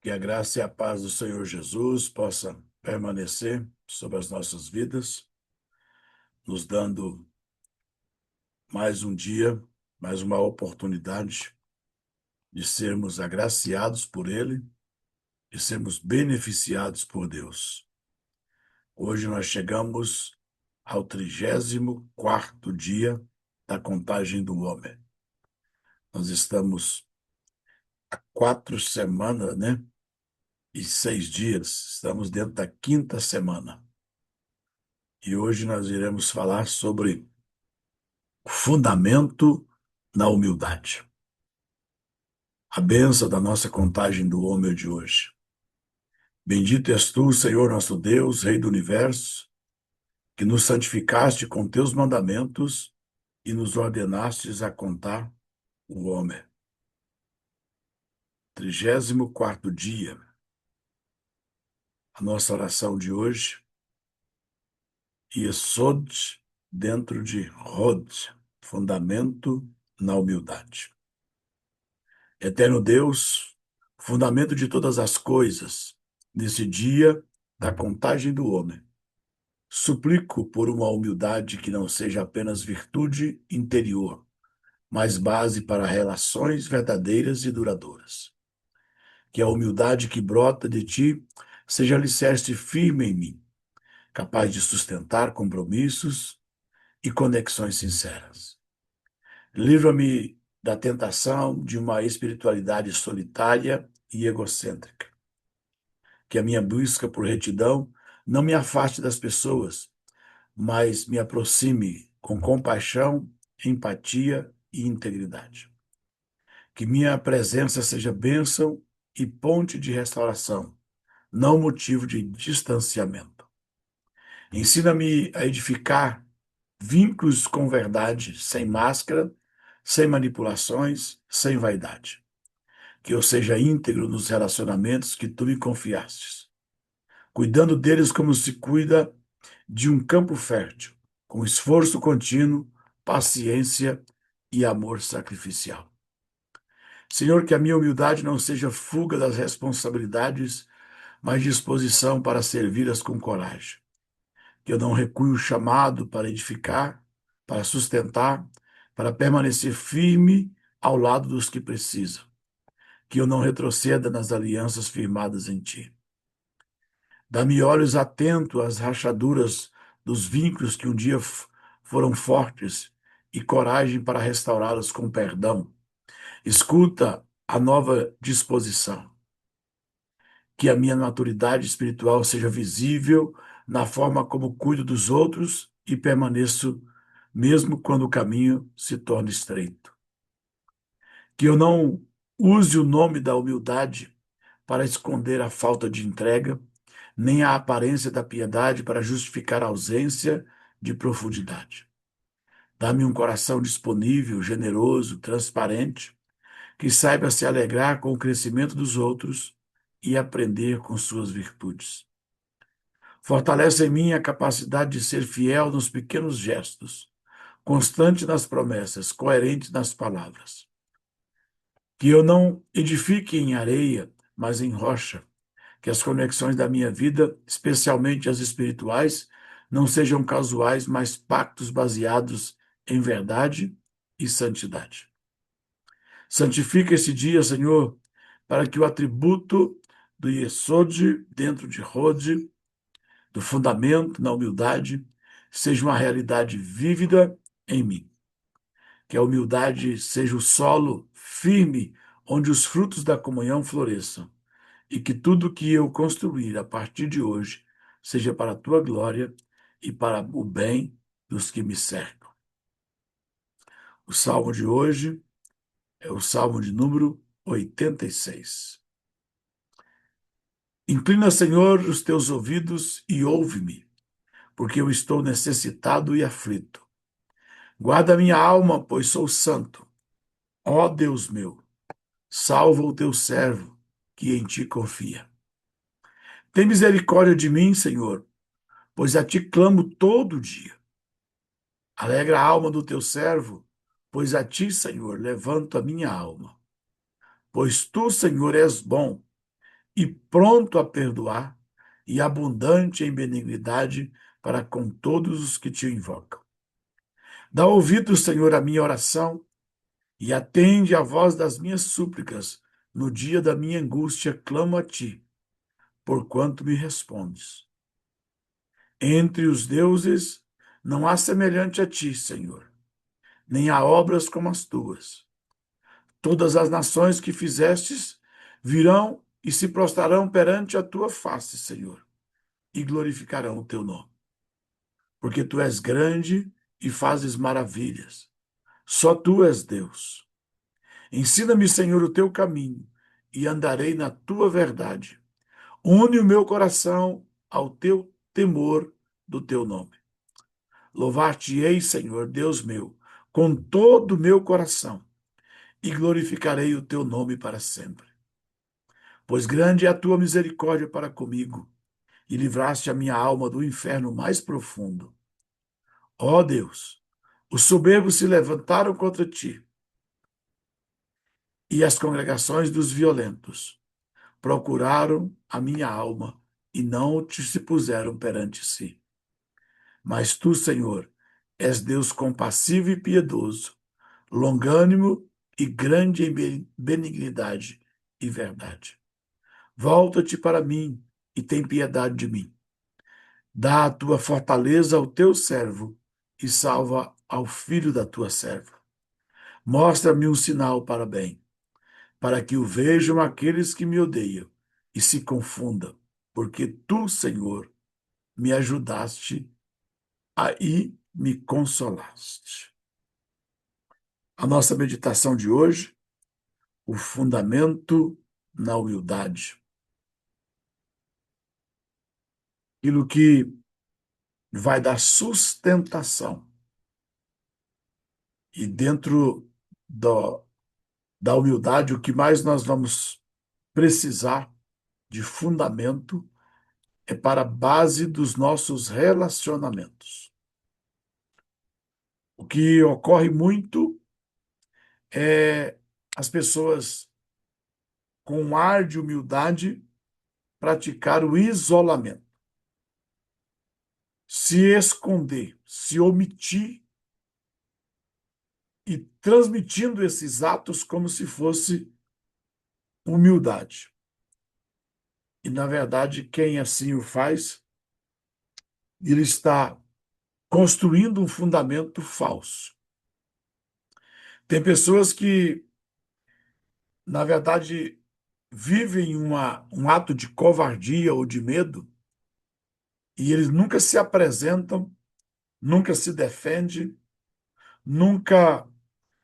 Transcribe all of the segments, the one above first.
Que a graça e a paz do Senhor Jesus possa permanecer sobre as nossas vidas, nos dando mais um dia, mais uma oportunidade de sermos agraciados por Ele e sermos beneficiados por Deus. Hoje nós chegamos ao 34º dia da contagem do homem. Nós estamos há 4 semanas, né? E 6 dias. Estamos dentro da quinta semana. E hoje nós iremos falar sobre fundamento na humildade. A bênção da nossa contagem do homem de hoje. Bendito és tu, Senhor nosso Deus, Rei do universo, que nos santificaste com teus mandamentos e nos ordenastes a contar o homem. 34º dia. A nossa oração de hoje. Yesod dentro de Hod, fundamento na humildade. Eterno Deus, fundamento de todas as coisas, nesse dia da contagem do homem, suplico por uma humildade que não seja apenas virtude interior, mas base para relações verdadeiras e duradouras. Que a humildade que brota de ti seja alicerce firme em mim, capaz de sustentar compromissos e conexões sinceras. Livra-me da tentação de uma espiritualidade solitária e egocêntrica. Que a minha busca por retidão não me afaste das pessoas, mas me aproxime com compaixão, empatia e integridade. Que minha presença seja bênção e ponte de restauração, não motivo de distanciamento. Ensina-me a edificar vínculos com verdade, sem máscara, sem manipulações, sem vaidade. Que eu seja íntegro nos relacionamentos que tu me confiastes, cuidando deles como se cuida de um campo fértil, com esforço contínuo, paciência e amor sacrificial. Senhor, que a minha humildade não seja fuga das responsabilidades, mas disposição para servi-las com coragem. Que eu não recue o chamado para edificar, para sustentar, para permanecer firme ao lado dos que precisam. Que eu não retroceda nas alianças firmadas em ti. Dá-me olhos atentos às rachaduras dos vínculos que um dia foram fortes e coragem para restaurá-los com perdão. Escuta a nova disposição. Que a minha maturidade espiritual seja visível na forma como cuido dos outros e permaneço mesmo quando o caminho se torna estreito. Que eu não use o nome da humildade para esconder a falta de entrega, nem a aparência da piedade para justificar a ausência de profundidade. Dá-me um coração disponível, generoso, transparente, que saiba se alegrar com o crescimento dos outros e aprender com suas virtudes. Fortalece em mim a capacidade de ser fiel nos pequenos gestos, constante nas promessas, coerente nas palavras. Que eu não edifique em areia, mas em rocha. Que as conexões da minha vida, especialmente as espirituais, não sejam casuais, mas pactos baseados em verdade e santidade. Santifica esse dia, Senhor, para que o atributo do Yesod dentro de Hod, do fundamento na humildade, seja uma realidade vívida em mim. Que a humildade seja o solo firme onde os frutos da comunhão floresçam e que tudo que eu construir a partir de hoje seja para a tua glória e para o bem dos que me cercam. O salmo de hoje é o salmo de número 86. Inclina, Senhor, os teus ouvidos e ouve-me, porque eu estou necessitado e aflito. Guarda minha alma, pois sou santo. Ó Deus meu, salva o teu servo, que em ti confia. Tem misericórdia de mim, Senhor, pois a ti clamo todo dia. Alegra a alma do teu servo, pois a ti, Senhor, levanto a minha alma. Pois tu, Senhor, és bom e pronto a perdoar, e abundante em benignidade para com todos os que te invocam. Dá ouvido, Senhor, à minha oração e atende à voz das minhas súplicas. No dia da minha angústia, clamo a ti, porquanto me respondes. Entre os deuses não há semelhante a ti, Senhor, nem há obras como as tuas. Todas as nações que fizestes virão e se prostrarão perante a tua face, Senhor, e glorificarão o teu nome. Porque tu és grande e fazes maravilhas. Só tu és Deus. Ensina-me, Senhor, o teu caminho e andarei na tua verdade. Une o meu coração ao teu temor do teu nome. Louvar-te-ei, Senhor, Deus meu, com todo o meu coração e glorificarei o teu nome para sempre. Pois grande é a tua misericórdia para comigo e livraste a minha alma do inferno mais profundo. Ó Deus, os soberbos se levantaram contra ti e as congregações dos violentos procuraram a minha alma e não te se puseram perante si. Mas tu, Senhor, és Deus compassivo e piedoso, longânimo e grande em benignidade e verdade. Volta-te para mim e tem piedade de mim. Dá a tua fortaleza ao teu servo e salva ao filho da tua serva. Mostra-me um sinal para bem, para que o vejam aqueles que me odeiam e se confundam, porque tu, Senhor, me ajudaste e me consolaste. A nossa meditação de hoje, o fundamento na humildade. Aquilo que vai dar sustentação. E dentro da humildade, o que mais nós vamos precisar de fundamento é para a base dos nossos relacionamentos. O que ocorre muito é as pessoas, com um ar de humildade, praticar o isolamento, se esconder, se omitir e transmitindo esses atos como se fosse humildade. E, na verdade, quem assim o faz, ele está construindo um fundamento falso. Tem pessoas que, na verdade, vivem um ato de covardia ou de medo e eles nunca se apresentam, nunca se defendem, nunca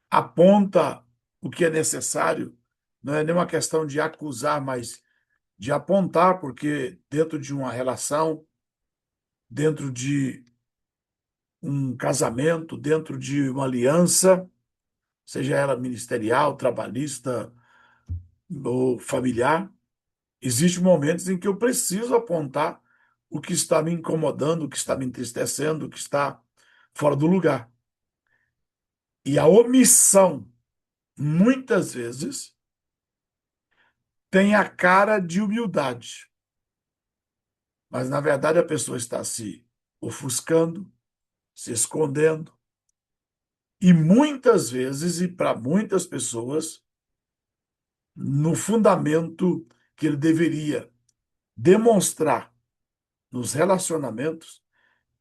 aponta o que é necessário. Não é nenhuma questão de acusar, mas de apontar, porque dentro de uma relação, dentro de um casamento, dentro de uma aliança, seja ela ministerial, trabalhista ou familiar, existem momentos em que eu preciso apontar o que está me incomodando, o que está me entristecendo, o que está fora do lugar. E a omissão, muitas vezes, tem a cara de humildade. Mas, na verdade, a pessoa está se ofuscando, se escondendo. E muitas vezes, e para muitas pessoas, no fundamento que ele deveria demonstrar nos relacionamentos,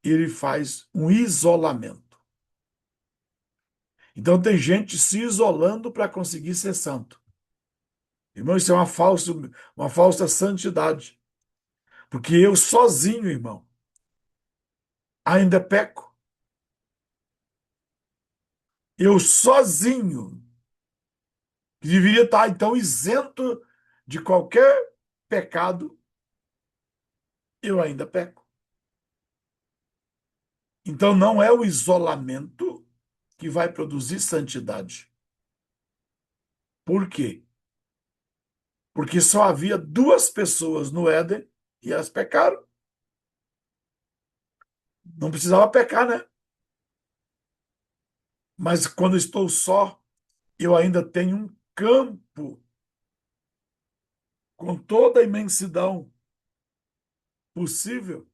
ele faz um isolamento. Então, tem gente se isolando para conseguir ser santo. Irmão, isso é uma falsa santidade. Porque eu sozinho, irmão, ainda peco. Eu sozinho, que deveria estar, então, isento de qualquer pecado, eu ainda peco. Então, não é o isolamento que vai produzir santidade. Por quê? Porque só havia duas pessoas no Éden e elas pecaram. Não precisava pecar, né? Mas quando estou só, eu ainda tenho um campo com toda a imensidão possível,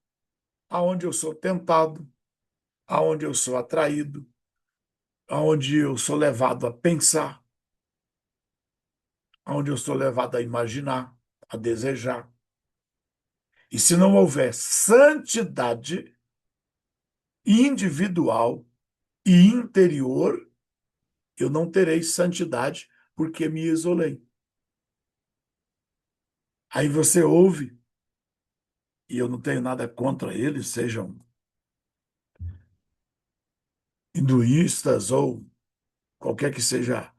aonde eu sou tentado, aonde eu sou atraído, aonde eu sou levado a pensar, aonde eu sou levado a imaginar, a desejar. E se não houver santidade individual e interior, eu não terei santidade porque me isolei. Aí você ouve, e eu não tenho nada contra eles, sejam hinduístas ou qualquer que seja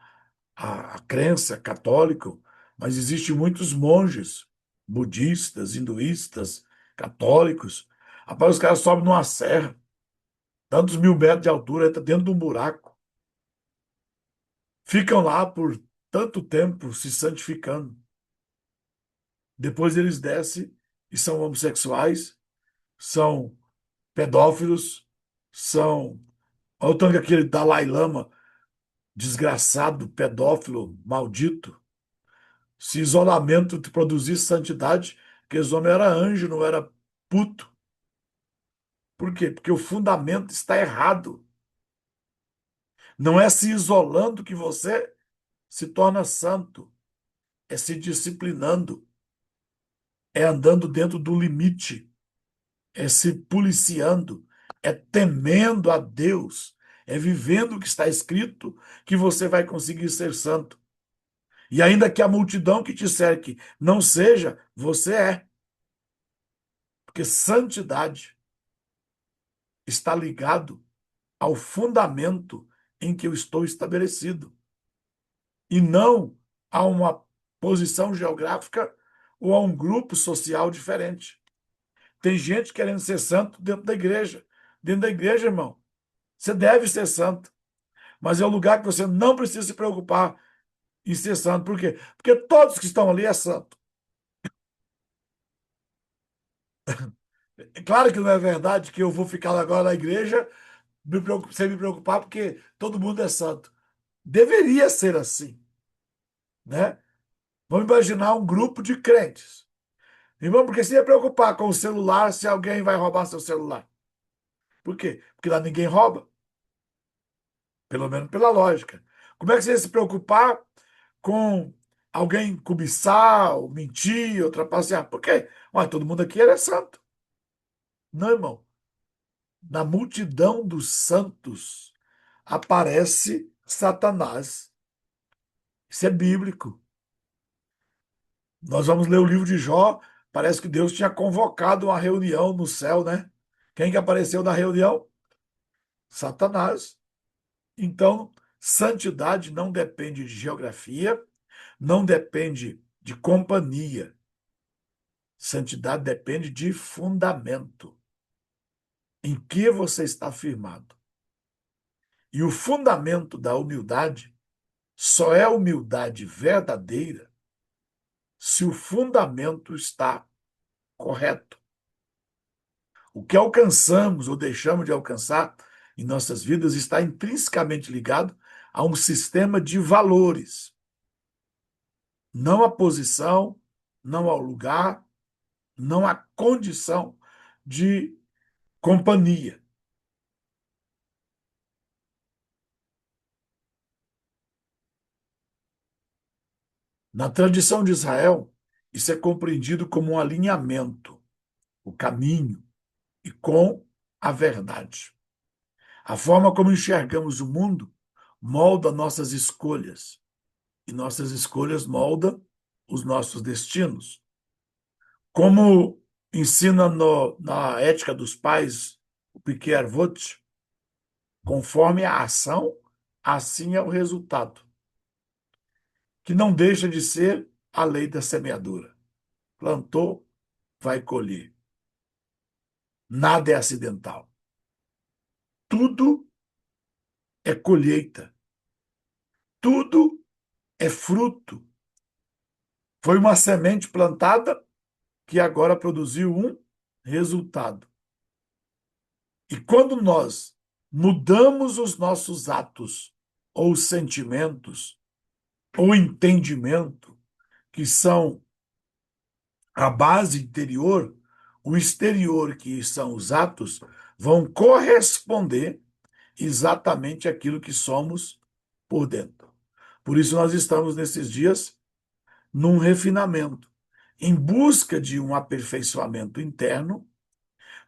a crença católica, mas existem muitos monges budistas, hinduístas, católicos. Rapaz, os caras sobem numa serra, tantos mil metros de altura, entra dentro de um buraco. Ficam lá por tanto tempo se santificando. Depois eles descem e são homossexuais, são pedófilos, são. Olha o tanto que aquele Dalai Lama, desgraçado, pedófilo, maldito. Se isolamento te produzisse santidade, aqueles homens eram anjo, não era puto. Por quê? Porque o fundamento está errado. Não é se isolando que você se torna santo. É se disciplinando. É andando dentro do limite. É se policiando. É temendo a Deus. É vivendo o que está escrito que você vai conseguir ser santo. E ainda que a multidão que te cerque não seja, você é. Porque santidade está ligado ao fundamento em que eu estou estabelecido, e não a uma posição geográfica ou a um grupo social diferente. Tem gente querendo ser santo dentro da igreja. Dentro da igreja, irmão, você deve ser santo, mas é um lugar que você não precisa se preocupar em ser santo. Por quê? Porque todos que estão ali é santo. É claro que não é verdade que eu vou ficar agora na igreja sem me preocupar porque todo mundo é santo. Deveria ser assim, né? Vamos imaginar um grupo de crentes. Irmão, porque se ia preocupar com o celular se alguém vai roubar seu celular? Por quê? Porque lá ninguém rouba, pelo menos pela lógica. Como é que você ia se preocupar com alguém cobiçar, ou mentir, ou trapacear? Por quê? Ué, todo mundo aqui era santo. Não, irmão. Na multidão dos santos aparece Satanás. Isso é bíblico. Nós vamos ler o livro de Jó. Parece que Deus tinha convocado uma reunião no céu, né? Quem que apareceu na reunião? Satanás. Então, santidade não depende de geografia, não depende de companhia. Santidade depende de fundamento. Em que você está firmado? E o fundamento da humildade só é humildade verdadeira se o fundamento está correto. O que alcançamos ou deixamos de alcançar em nossas vidas está intrinsecamente ligado a um sistema de valores, não à posição, não ao lugar, não à condição de companhia. Na tradição de Israel, isso é compreendido como um alinhamento, o caminho e com a verdade. A forma como enxergamos o mundo molda nossas escolhas, e nossas escolhas moldam os nossos destinos. Como ensina na Ética dos Pais o Pierre Vot, conforme a ação, assim é o resultado, que não deixa de ser a lei da semeadura. Plantou, vai colher. Nada é acidental. Tudo é colheita. Tudo é fruto. Foi uma semente plantada que agora produziu um resultado. E quando nós mudamos os nossos atos, ou sentimentos, ou entendimento, que são a base interior, o exterior, que são os atos, vão corresponder exatamente àquilo que somos por dentro. Por isso, nós estamos nesses dias num refinamento, em busca de um aperfeiçoamento interno,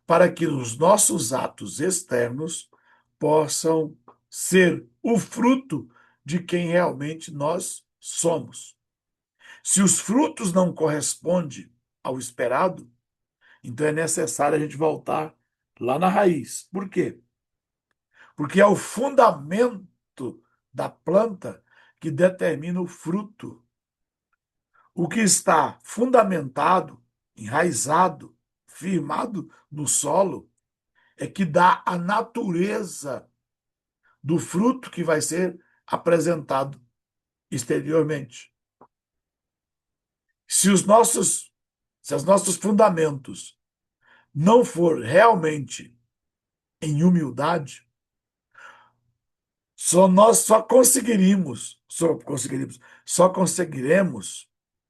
para que os nossos atos externos possam ser o fruto de quem realmente nós somos. Se os frutos não correspondem ao esperado, então é necessário a gente voltar lá na raiz. Por quê? Porque é o fundamento da planta que determina o fruto. O que está fundamentado, enraizado, firmado no solo, é que dá a natureza do fruto que vai ser apresentado exteriormente. Se os nossos, se os nossos fundamentos não for realmente em humildade, só conseguiremos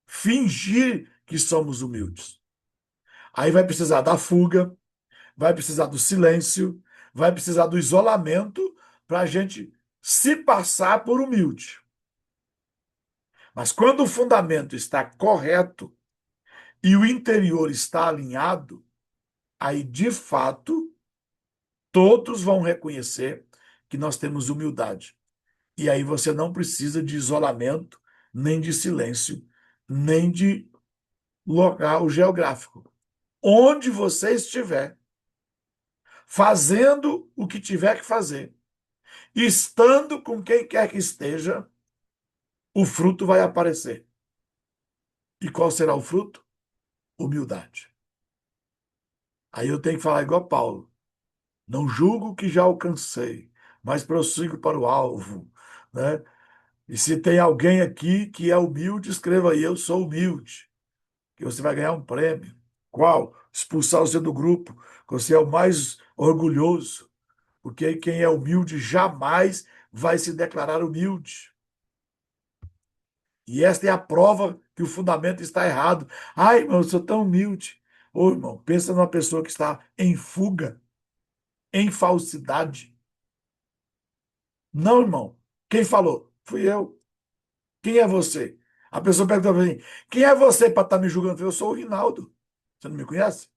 fingir que somos humildes. Aí vai precisar da fuga, vai precisar do silêncio, vai precisar do isolamento para a gente se passar por humilde. Mas quando o fundamento está correto e o interior está alinhado, aí de fato todos vão reconhecer que nós temos humildade. E aí você não precisa de isolamento, nem de silêncio, nem de local geográfico. Onde você estiver, fazendo o que tiver que fazer, estando com quem quer que esteja, o fruto vai aparecer. E qual será o fruto? Humildade. Aí eu tenho que falar igual Paulo. Não julgo o que já alcancei, mas prossigo para o alvo, né? E se tem alguém aqui que é humilde, escreva aí, eu sou humilde, que você vai ganhar um prêmio. Qual? Expulsar você do grupo, que você é o mais orgulhoso, porque quem é humilde jamais vai se declarar humilde. E esta é a prova que o fundamento está errado. Ai, irmão, eu sou tão humilde. Ô, irmão, pensa numa pessoa que está em fuga, em falsidade. Não, irmão. Quem falou? Fui eu. Quem é você? A pessoa perguntou para mim, quem é você para estar me julgando? Eu falei, eu sou o Rinaldo. Você não me conhece?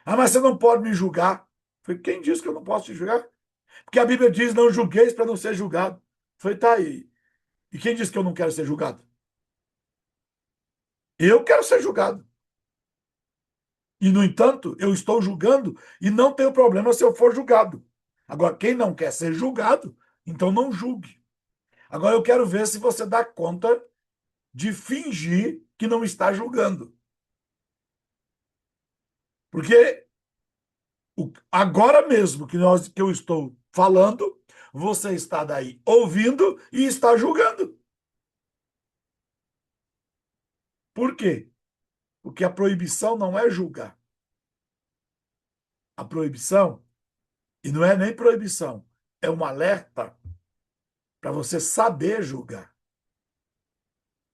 Ah, mas você não pode me julgar. Eu falei, quem disse que eu não posso te julgar? Porque a Bíblia diz, não julgueis para não ser julgado. Eu falei, tá aí. E quem disse que eu não quero ser julgado? Eu quero ser julgado. E, no entanto, eu estou julgando e não tenho problema se eu for julgado. Agora, quem não quer ser julgado, então não julgue. Agora, eu quero ver se você dá conta de fingir que não está julgando. Porque agora mesmo que eu estou falando, você está daí ouvindo e está julgando. Por quê? Porque a proibição não é julgar. A proibição, e não é nem proibição, é um alerta para você saber julgar.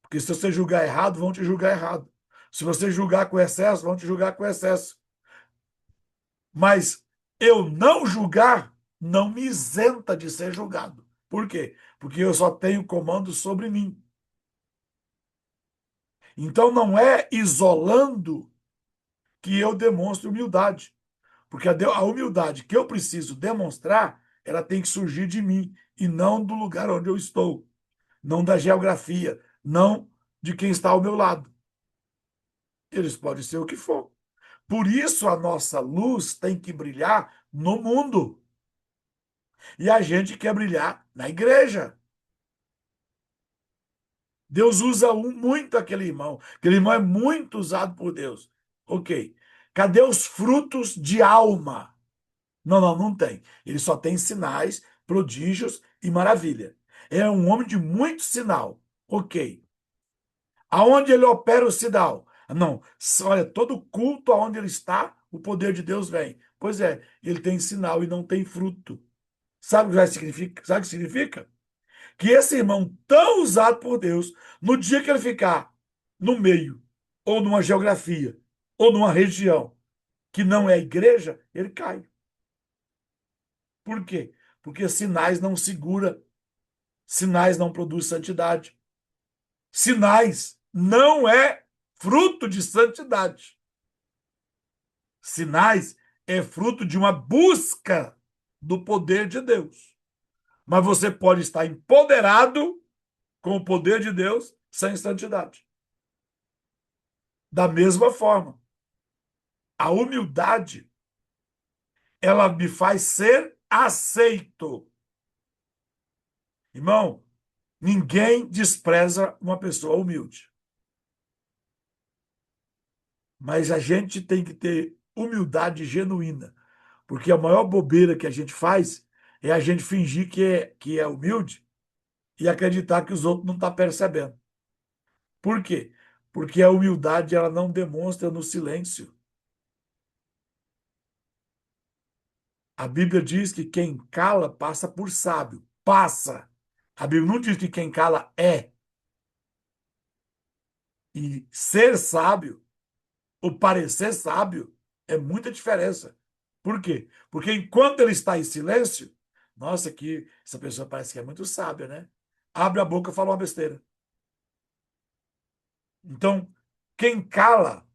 Porque se você julgar errado, vão te julgar errado. Se você julgar com excesso, vão te julgar com excesso. Mas eu não julgar não me isenta de ser julgado. Por quê? Porque eu só tenho comando sobre mim. Então não é isolando que eu demonstro humildade. Porque a humildade que eu preciso demonstrar, ela tem que surgir de mim e não do lugar onde eu estou, não da geografia, não de quem está ao meu lado. Eles podem ser o que for. Por isso a nossa luz tem que brilhar no mundo. E a gente quer brilhar na igreja. Deus usa muito aquele irmão. Aquele irmão é muito usado por Deus. Ok. Cadê os frutos de alma? Não, não, não tem. Ele só tem sinais, prodígios e maravilha. É um homem de muito sinal. Ok. Aonde ele opera o sinal? Não, olha, todo culto aonde ele está, o poder de Deus vem. Pois é, ele tem sinal e não tem fruto. Sabe o que significa? Sabe o que significa? Que esse irmão tão usado por Deus, no dia que ele ficar no meio ou numa geografia, ou numa região que não é igreja, ele cai. Por quê? Porque sinais não segura, sinais não produz santidade. Sinais não é fruto de santidade. Sinais é fruto de uma busca do poder de Deus. Mas você pode estar empoderado com o poder de Deus sem santidade. Da mesma forma, a humildade, ela me faz ser aceito. Irmão, ninguém despreza uma pessoa humilde. Mas a gente tem que ter humildade genuína. Porque a maior bobeira que a gente faz é a gente fingir que é humilde e acreditar que os outros não estão percebendo. Por quê? Porque a humildade ela não demonstra no silêncio. A Bíblia diz que quem cala passa por sábio. Passa. A Bíblia não diz que quem cala é. E ser sábio, ou parecer sábio, é muita diferença. Por quê? Porque enquanto ele está em silêncio, nossa, que essa pessoa parece que é muito sábia, né? Abre a boca e fala uma besteira. Então, quem cala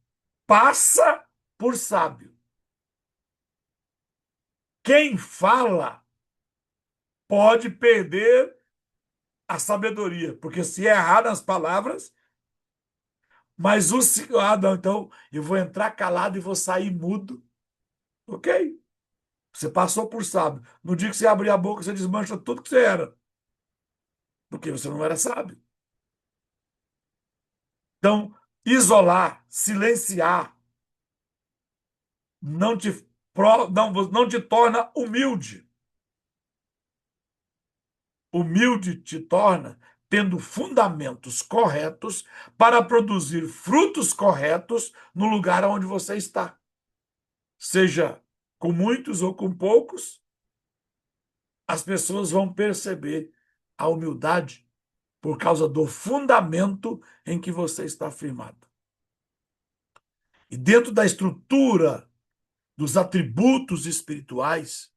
passa por sábio. Quem fala pode perder a sabedoria, porque se errar nas palavras, mas não, então eu vou entrar calado e vou sair mudo. Ok? Você passou por sábio. No dia que você abrir a boca, você desmancha tudo que você era, porque você não era sábio. Então, isolar, silenciar, não te torna humilde. Humilde te torna tendo fundamentos corretos para produzir frutos corretos no lugar onde você está. Seja com muitos ou com poucos, as pessoas vão perceber a humildade por causa do fundamento em que você está firmado. E dentro da estrutura dos atributos espirituais,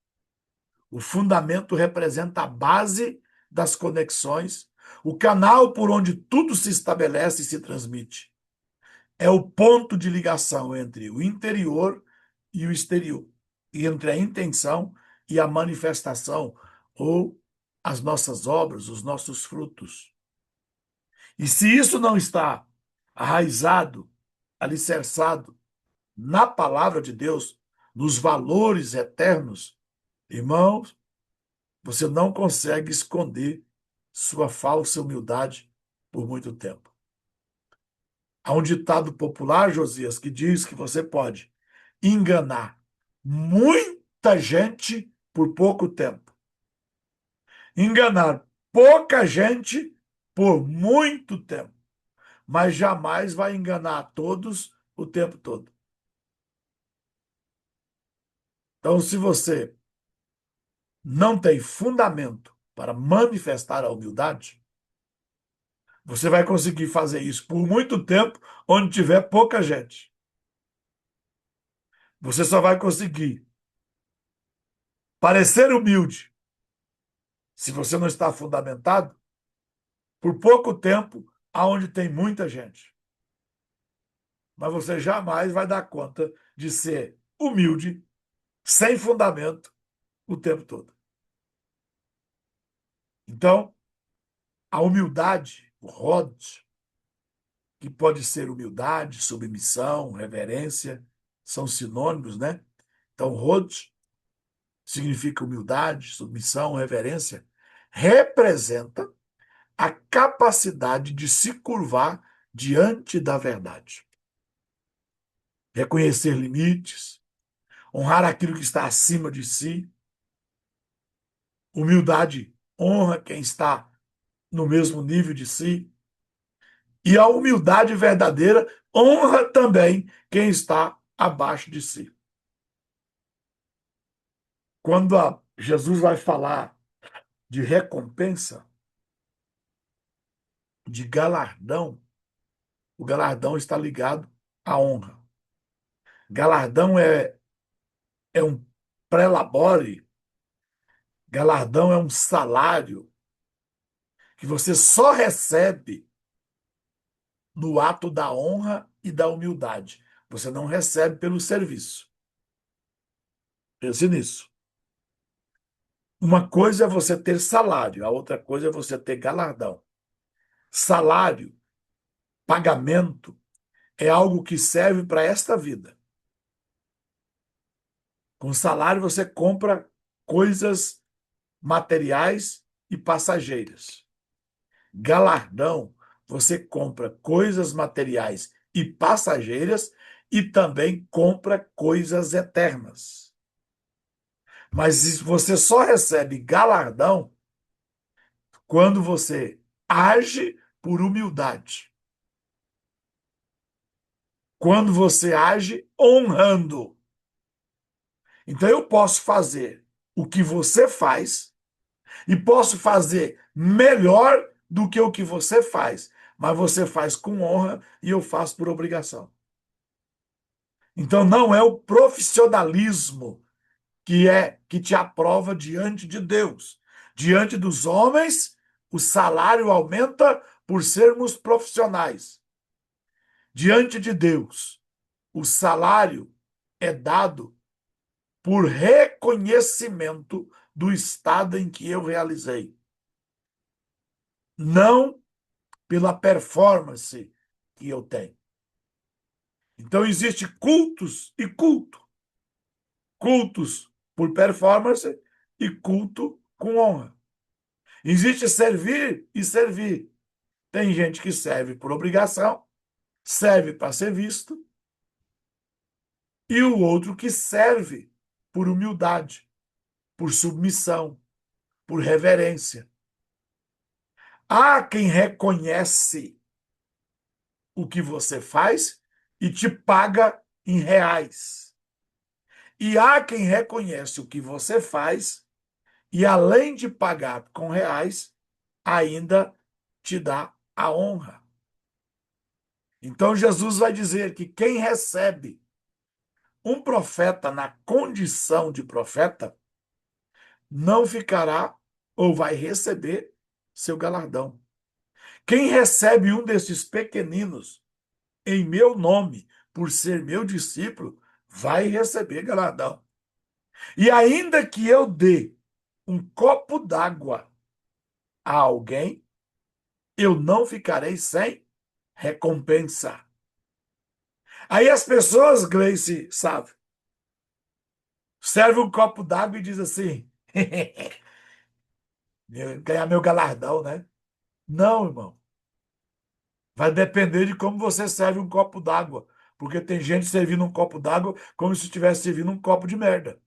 o fundamento representa a base das conexões, o canal por onde tudo se estabelece e se transmite. É o ponto de ligação entre o interior e o exterior, e entre a intenção e a manifestação, ou as nossas obras, os nossos frutos. E se isso não está arraizado, alicerçado na palavra de Deus, nos valores eternos, irmãos, você não consegue esconder sua falsa humildade por muito tempo. Há um ditado popular, Josias, que diz que você pode enganar muita gente por pouco tempo. Enganar pouca gente por muito tempo. Mas jamais vai enganar a todos o tempo todo. Então, se você não tem fundamento para manifestar a humildade, você vai conseguir fazer isso por muito tempo onde tiver pouca gente. Você só vai conseguir parecer humilde se você não está fundamentado por pouco tempo aonde tem muita gente. Mas você jamais vai dar conta de ser humilde, sem fundamento, o tempo todo. Então, a humildade, o Rod, que pode ser humildade, submissão, reverência, são sinônimos, né? Então, Rod significa humildade, submissão, reverência, representa a capacidade de se curvar diante da verdade. Reconhecer limites, honrar aquilo que está acima de si. Humildade honra quem está no mesmo nível de si. E a humildade verdadeira honra também quem está abaixo de si. Quando Jesus vai falar de recompensa, de galardão, o galardão está ligado à honra. Galardão é um pré-labore, galardão é um salário que você só recebe no ato da honra e da humildade. Você não recebe pelo serviço. Pense nisso. Uma coisa é você ter salário, a outra coisa é você ter galardão. Salário, pagamento, é algo que serve para esta vida. Com salário você compra coisas materiais e passageiras. Galardão, você compra coisas materiais e passageiras e também compra coisas eternas. Mas você só recebe galardão quando você age por humildade. Quando você age honrando. Então eu posso fazer o que você faz e posso fazer melhor do que o que você faz, mas você faz com honra e eu faço por obrigação. Então não é o profissionalismo que te aprova diante de Deus. Diante dos homens, o salário aumenta por sermos profissionais. Diante de Deus, o salário é dado por reconhecimento do estado em que eu realizei, não pela performance que eu tenho. Então existe cultos e culto. Cultos por performance e culto com honra. Existe servir e servir. Tem gente que serve por obrigação, serve para ser visto, e o outro que serve por humildade, por submissão, por reverência. Há quem reconhece o que você faz e te paga em reais. E há quem reconhece o que você faz e, além de pagar com reais, ainda te dá a honra. Então, Jesus vai dizer que quem recebe um profeta na condição de profeta não ficará ou vai receber seu galardão. Quem recebe um desses pequeninos em meu nome, por ser meu discípulo, vai receber galardão. E ainda que eu dê um copo d'água a alguém, eu não ficarei sem recompensa. Aí as pessoas, Gleice, sabe, serve um copo d'água e diz assim, ganhar meu galardão, né? Não, irmão. Vai depender de como você serve um copo d'água. Porque tem gente servindo um copo d'água como se estivesse servindo um copo de merda.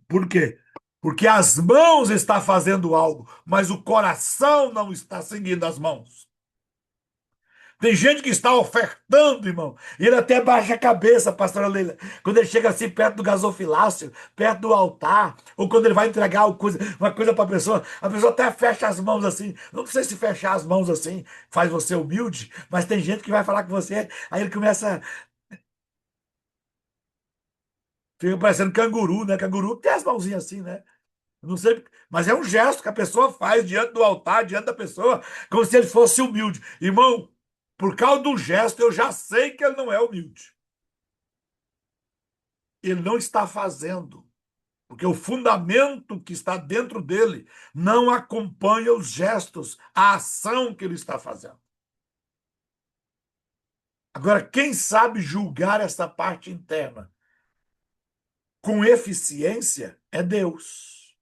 Por quê? Porque as mãos estão fazendo algo, mas o coração não está seguindo as mãos. Tem gente que está ofertando, irmão, e ele até baixa a cabeça, pastora Leila. Quando ele chega assim perto do gasofilácio, perto do altar, ou quando ele vai entregar uma coisa para a pessoa até fecha as mãos assim. Não sei se fechar as mãos assim faz você humilde, mas tem gente que vai falar com você, aí ele começa, fica parecendo canguru, né? Canguru tem as mãozinhas assim, né? Não sei, mas é um gesto que a pessoa faz diante do altar, diante da pessoa, como se ele fosse humilde. Irmão, por causa do gesto, eu já sei que ele não é humilde. Ele não está fazendo, porque o fundamento que está dentro dele não acompanha os gestos, a ação que ele está fazendo. Agora, quem sabe julgar essa parte interna com eficiência é Deus.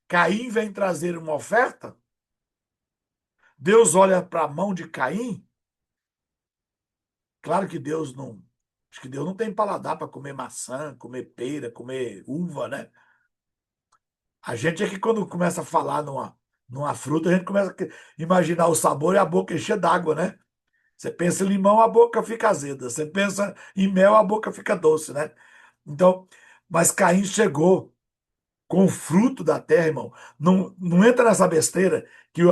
Caim vem trazer uma oferta, Deus olha para a mão de Caim. Claro que Deus não. Acho que Deus não tem paladar para comer maçã, comer pera, comer uva, né? A gente é que quando começa a falar numa fruta, a gente começa a imaginar o sabor e a boca encher d'água, né? Você pensa em limão, a boca fica azeda. Você pensa em mel, a boca fica doce, né? Então, mas Caim chegou com o fruto da terra, irmão. Não, não entra nessa besteira que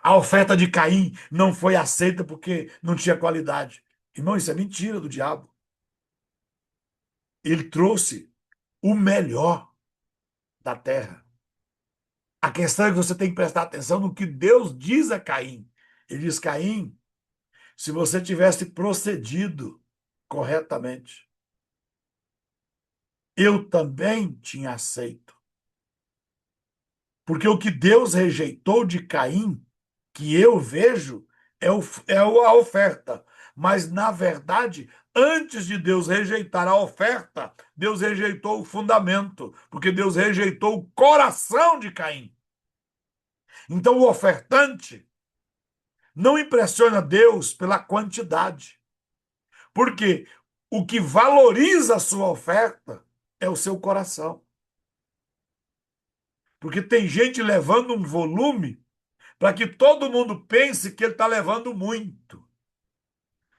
a oferta de Caim não foi aceita porque não tinha qualidade. Irmão, isso é mentira do diabo. Ele trouxe o melhor da terra. A questão é que você tem que prestar atenção no que Deus diz a Caim. Ele diz: Caim, se você tivesse procedido corretamente, eu também tinha aceito. Porque o que Deus rejeitou de Caim, que eu vejo, a oferta. Mas, na verdade, antes de Deus rejeitar a oferta, Deus rejeitou o fundamento, porque Deus rejeitou o coração de Caim. Então, o ofertante não impressiona Deus pela quantidade. Porque o que valoriza a sua oferta é o seu coração. Porque tem gente levando um volume para que todo mundo pense que ele está levando muito.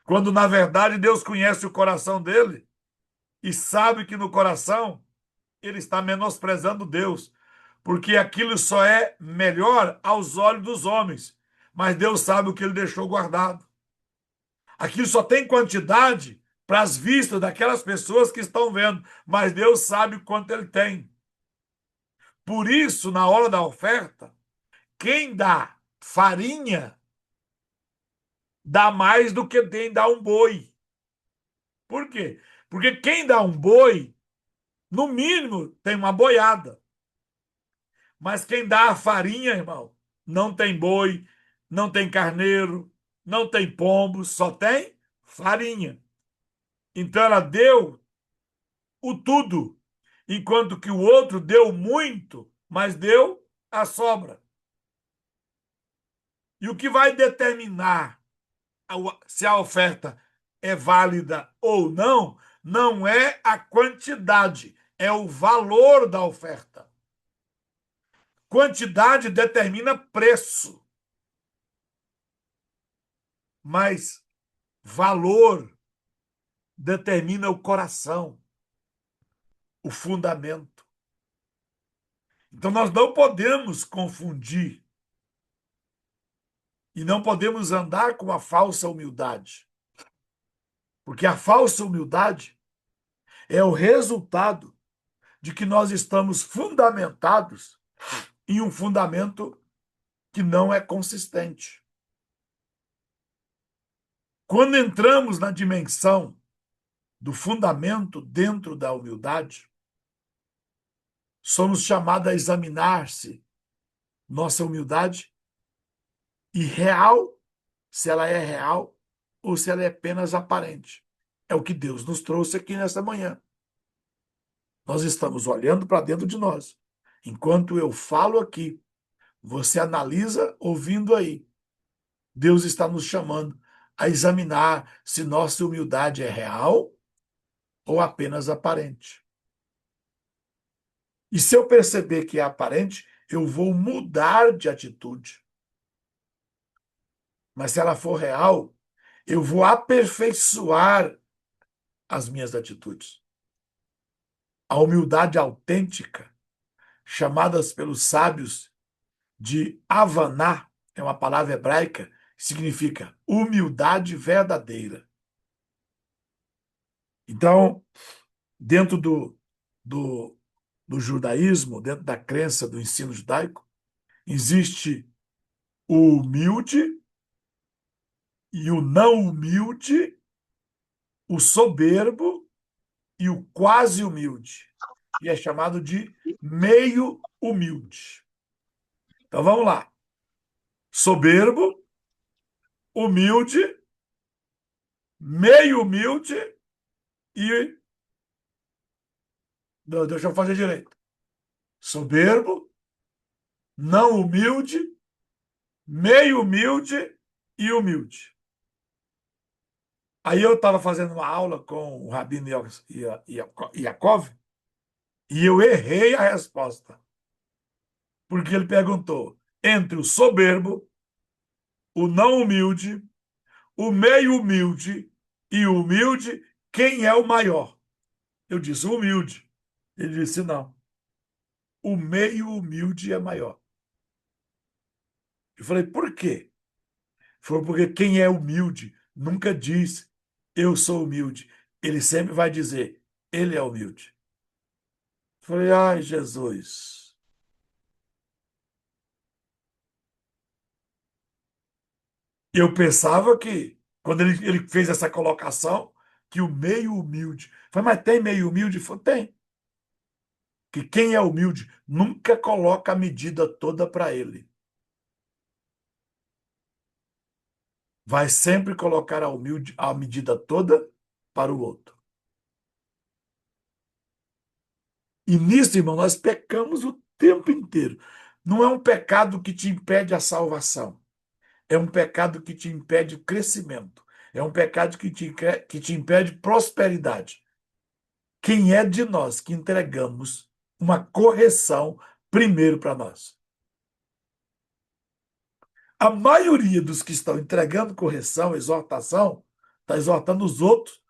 Quando, na verdade, Deus conhece o coração dele e sabe que no coração ele está menosprezando Deus, porque aquilo só é melhor aos olhos dos homens, mas Deus sabe o que ele deixou guardado. Aquilo só tem quantidade para as vistas daquelas pessoas que estão vendo, mas Deus sabe quanto ele tem. Por isso, na hora da oferta, quem dá farinha dá mais do que quem dá um boi. Por quê? Porque quem dá um boi, no mínimo, tem uma boiada. Mas quem dá a farinha, irmão, não tem boi, não tem carneiro, não tem pombo, só tem farinha. Então ela deu o tudo, enquanto que o outro deu muito, mas deu a sobra. E o que vai determinar se a oferta é válida ou não, não é a quantidade, é o valor da oferta. Quantidade determina preço, mas valor determina o coração, o fundamento. Então nós não podemos confundir e não podemos andar com a falsa humildade, porque a falsa humildade é o resultado de que nós estamos fundamentados em um fundamento que não é consistente. Quando entramos na dimensão do fundamento dentro da humildade, somos chamados a examinar se nossa humildade e real, se ela é real ou se ela é apenas aparente. É o que Deus nos trouxe aqui nesta manhã. Nós estamos olhando para dentro de nós. Enquanto eu falo aqui, você analisa ouvindo aí. Deus está nos chamando a examinar se nossa humildade é real ou apenas aparente. E se eu perceber que é aparente, eu vou mudar de atitude. Mas se ela for real, eu vou aperfeiçoar as minhas atitudes. A humildade autêntica, chamadas pelos sábios de Havaná, é uma palavra hebraica que significa humildade verdadeira. Então, dentro do, do judaísmo, dentro da crença do ensino judaico, existe o humilde e o não humilde, o soberbo e o quase humilde. E é chamado de meio humilde. Então vamos lá. Soberbo, humilde, meio humilde e. Não, deixa eu fazer direito. Soberbo, não humilde, meio humilde e humilde. Aí eu estava fazendo uma aula com o Rabino Yaakov e eu errei a resposta. Porque ele perguntou entre o soberbo, o não humilde, o meio humilde e o humilde, quem é o maior? Eu disse humilde. Ele disse não. o meio humilde é maior. Eu falei, por quê? Falou, porque quem é humilde nunca diz, eu sou humilde. Ele sempre vai dizer, ele é humilde. Eu falei, ai, Jesus. Eu pensava que, quando ele fez essa colocação, que o meio humilde. Eu falei, mas tem meio humilde? Ele falou, tem. Que quem é humilde nunca coloca a medida toda para ele. Vai sempre colocar a medida toda para o outro. E nisso, irmão, nós pecamos o tempo inteiro. Não é um pecado que te impede a salvação. É um pecado que te impede o crescimento. É um pecado que te impede prosperidade. Quem é de nós que entregamos uma correção primeiro para nós? A maioria dos que estão entregando correção, exortação, está exortando os outros.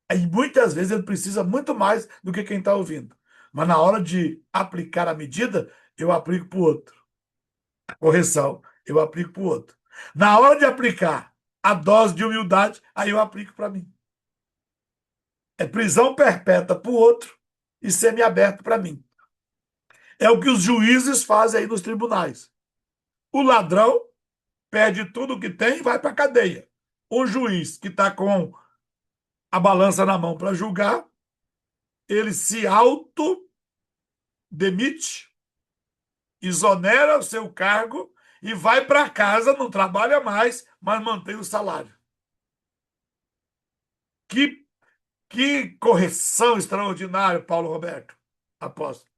E muitas vezes ele precisa muito mais do que quem está ouvindo. Mas na hora de aplicar a medida, eu aplico para o outro. A correção, eu aplico para o outro. Na hora de aplicar a dose de humildade, aí eu aplico para mim. É prisão perpétua para o outro e semiaberto para mim. É o que os juízes fazem aí nos tribunais. O ladrão perde tudo que tem e vai para a cadeia. O juiz que está com a balança na mão para julgar, ele se auto-demite, exonera o seu cargo e vai para casa, não trabalha mais, mas mantém o salário. Que, que correção extraordinária, Paulo Roberto. Apóstolo.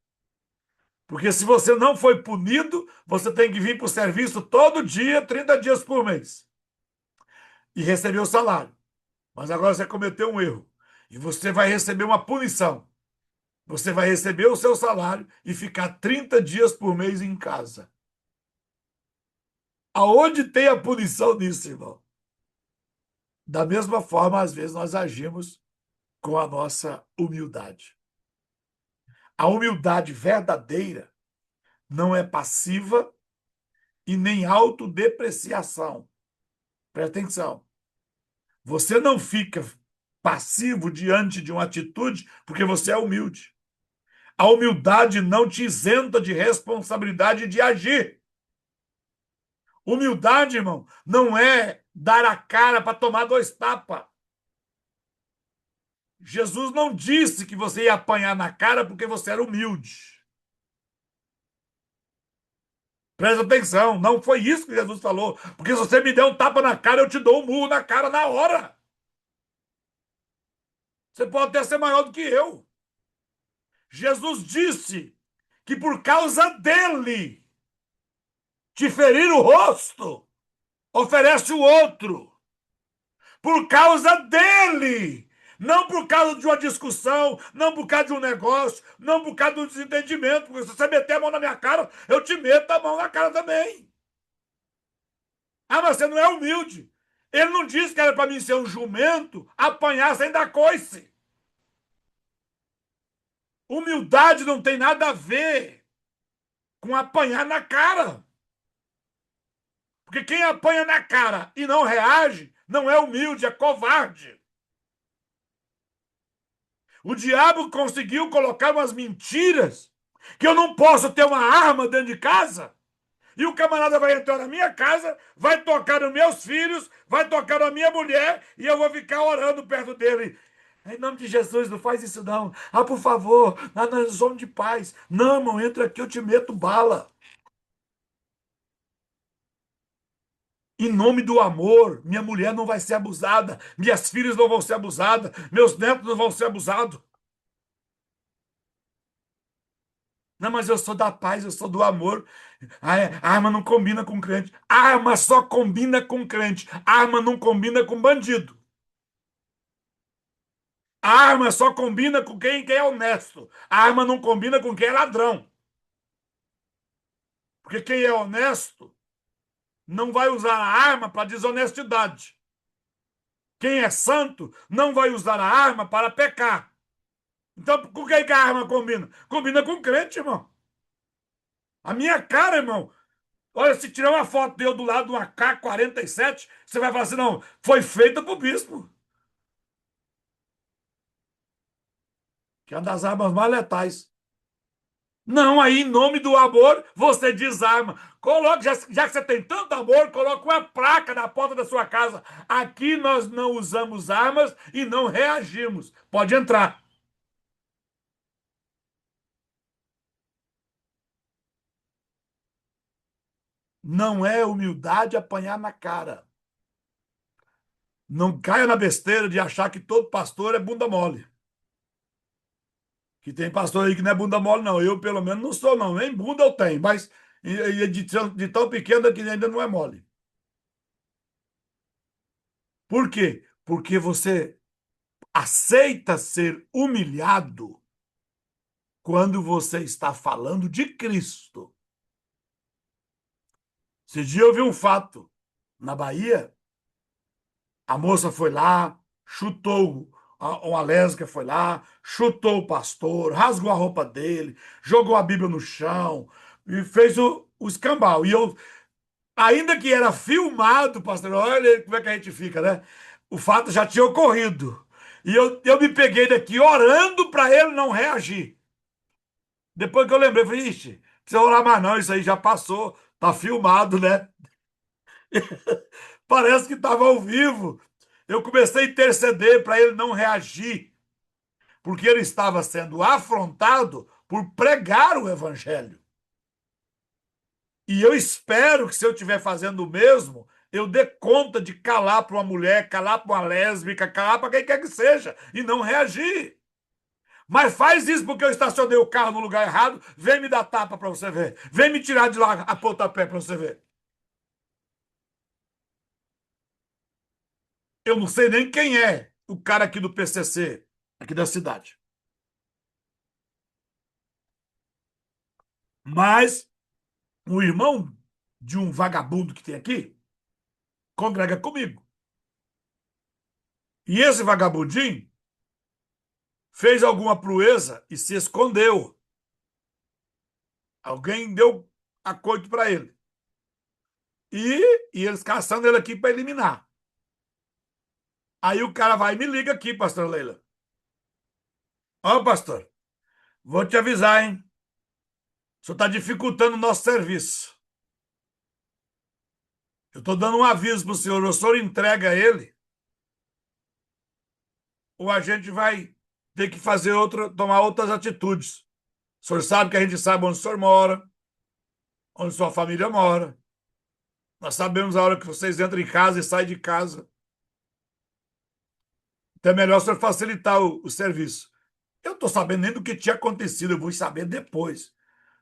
Porque se você não foi punido, você tem que vir para o serviço todo dia, 30 dias por mês. E receber o salário. Mas agora você cometeu um erro. E você vai receber uma punição. Você vai receber o seu salário e ficar 30 dias por mês em casa. Aonde tem a punição nisso, irmão? Da mesma forma, às vezes, nós agimos com a nossa humildade. A humildade verdadeira não é passiva e nem autodepreciação. Presta atenção. Você não fica passivo diante de uma atitude porque você é humilde. A humildade não te isenta de responsabilidade de agir. Humildade, irmão, não é dar a cara para tomar dois tapas. Jesus não disse que você ia apanhar na cara porque você era humilde. Presta atenção, não foi isso que Jesus falou. Porque se você me der um tapa na cara, eu te dou um murro na cara na hora. Você pode até ser maior do que eu. Jesus disse que por causa dele, te ferir o rosto, oferece o outro. Por causa dele. Não por causa de uma discussão, não por causa de um negócio, não por causa do desentendimento. Porque se você meter a mão na minha cara, eu te meto a mão na cara também. Ah, mas você não é humilde. Ele não disse que era para mim ser um jumento, apanhar sem dar coice. Humildade não tem nada a ver com apanhar na cara. Porque quem apanha na cara e não reage, não é humilde, é covarde. O diabo conseguiu colocar umas mentiras que eu não posso ter uma arma dentro de casa. E o camarada vai entrar na minha casa, vai tocar nos meus filhos, vai tocar na minha mulher e eu vou ficar orando perto dele. Em nome de Jesus, não faz isso não. Ah, por favor, nós somos de paz. Não, irmão, entra aqui, eu te meto bala. Em nome do amor, minha mulher não vai ser abusada, minhas filhas não vão ser abusadas, meus netos não vão ser abusados. Não, mas eu sou da paz, eu sou do amor. Arma não combina com crente. Arma só combina com crente. Arma não combina com bandido. Arma só combina com quem é honesto. Arma não combina com quem é ladrão. Porque quem é honesto não vai usar a arma para desonestidade. Quem é santo não vai usar a arma para pecar. Então, com quem que a arma combina? Combina com crente, irmão. A minha cara, irmão. Olha, se tirar uma foto de eu do lado de uma K-47, você vai falar assim, não, foi feita pro bispo. Que é uma das armas mais letais. Não, aí, em nome do amor, você desarma. Coloque, já que você tem tanto amor, coloque uma placa na porta da sua casa. Aqui nós não usamos armas e não reagimos. Pode entrar. Não é humildade apanhar na cara. Não caia na besteira de achar que todo pastor é bunda mole. Que tem pastor aí que não é bunda mole, não. Eu, pelo menos, não sou, não. Nem bunda eu tenho, mas de tão pequena que ainda não é mole. Por quê? Porque você aceita ser humilhado quando você está falando de Cristo. Esse dia eu vi um fato na Bahia, a moça foi lá, chutou, uma lésbica foi lá, chutou o pastor, rasgou a roupa dele, jogou a Bíblia no chão e fez o escambau. E eu, ainda que era filmado, pastor, olha como é que a gente fica, né? O fato já tinha ocorrido. E eu me peguei daqui orando para ele não reagir. Depois que eu lembrei, falei, ixi, precisa orar mais não, isso aí já passou, tá filmado, né? Parece que estava ao vivo. Eu comecei a interceder para ele não reagir, porque ele estava sendo afrontado por pregar o evangelho. E eu espero que se eu estiver fazendo o mesmo, eu dê conta de calar para uma mulher, calar para uma lésbica, calar para quem quer que seja, e não reagir. Mas faz isso porque eu estacionei o carro no lugar errado, vem me dar tapa para você ver. Vem me tirar de lá a pontapé para você ver. Eu não sei nem quem é o cara aqui do PCC, aqui da cidade. Mas o irmão de um vagabundo que tem aqui congrega comigo. E esse vagabundinho fez alguma proeza e se escondeu. Alguém deu acoito para ele. E eles caçando ele aqui para eliminar. Aí o cara vai e me liga aqui, pastor Leila. Ó, pastor, vou te avisar, hein? O senhor está dificultando o nosso serviço. Eu estou dando um aviso para o senhor. O senhor entrega ele, ou a gente vai ter que fazer outra, tomar outras atitudes. O senhor sabe que a gente sabe onde o senhor mora, onde sua família mora. Nós sabemos a hora que vocês entram em casa e saem de casa. Então é melhor o senhor facilitar o serviço. Eu não estou sabendo nem do que tinha acontecido, eu vou saber depois.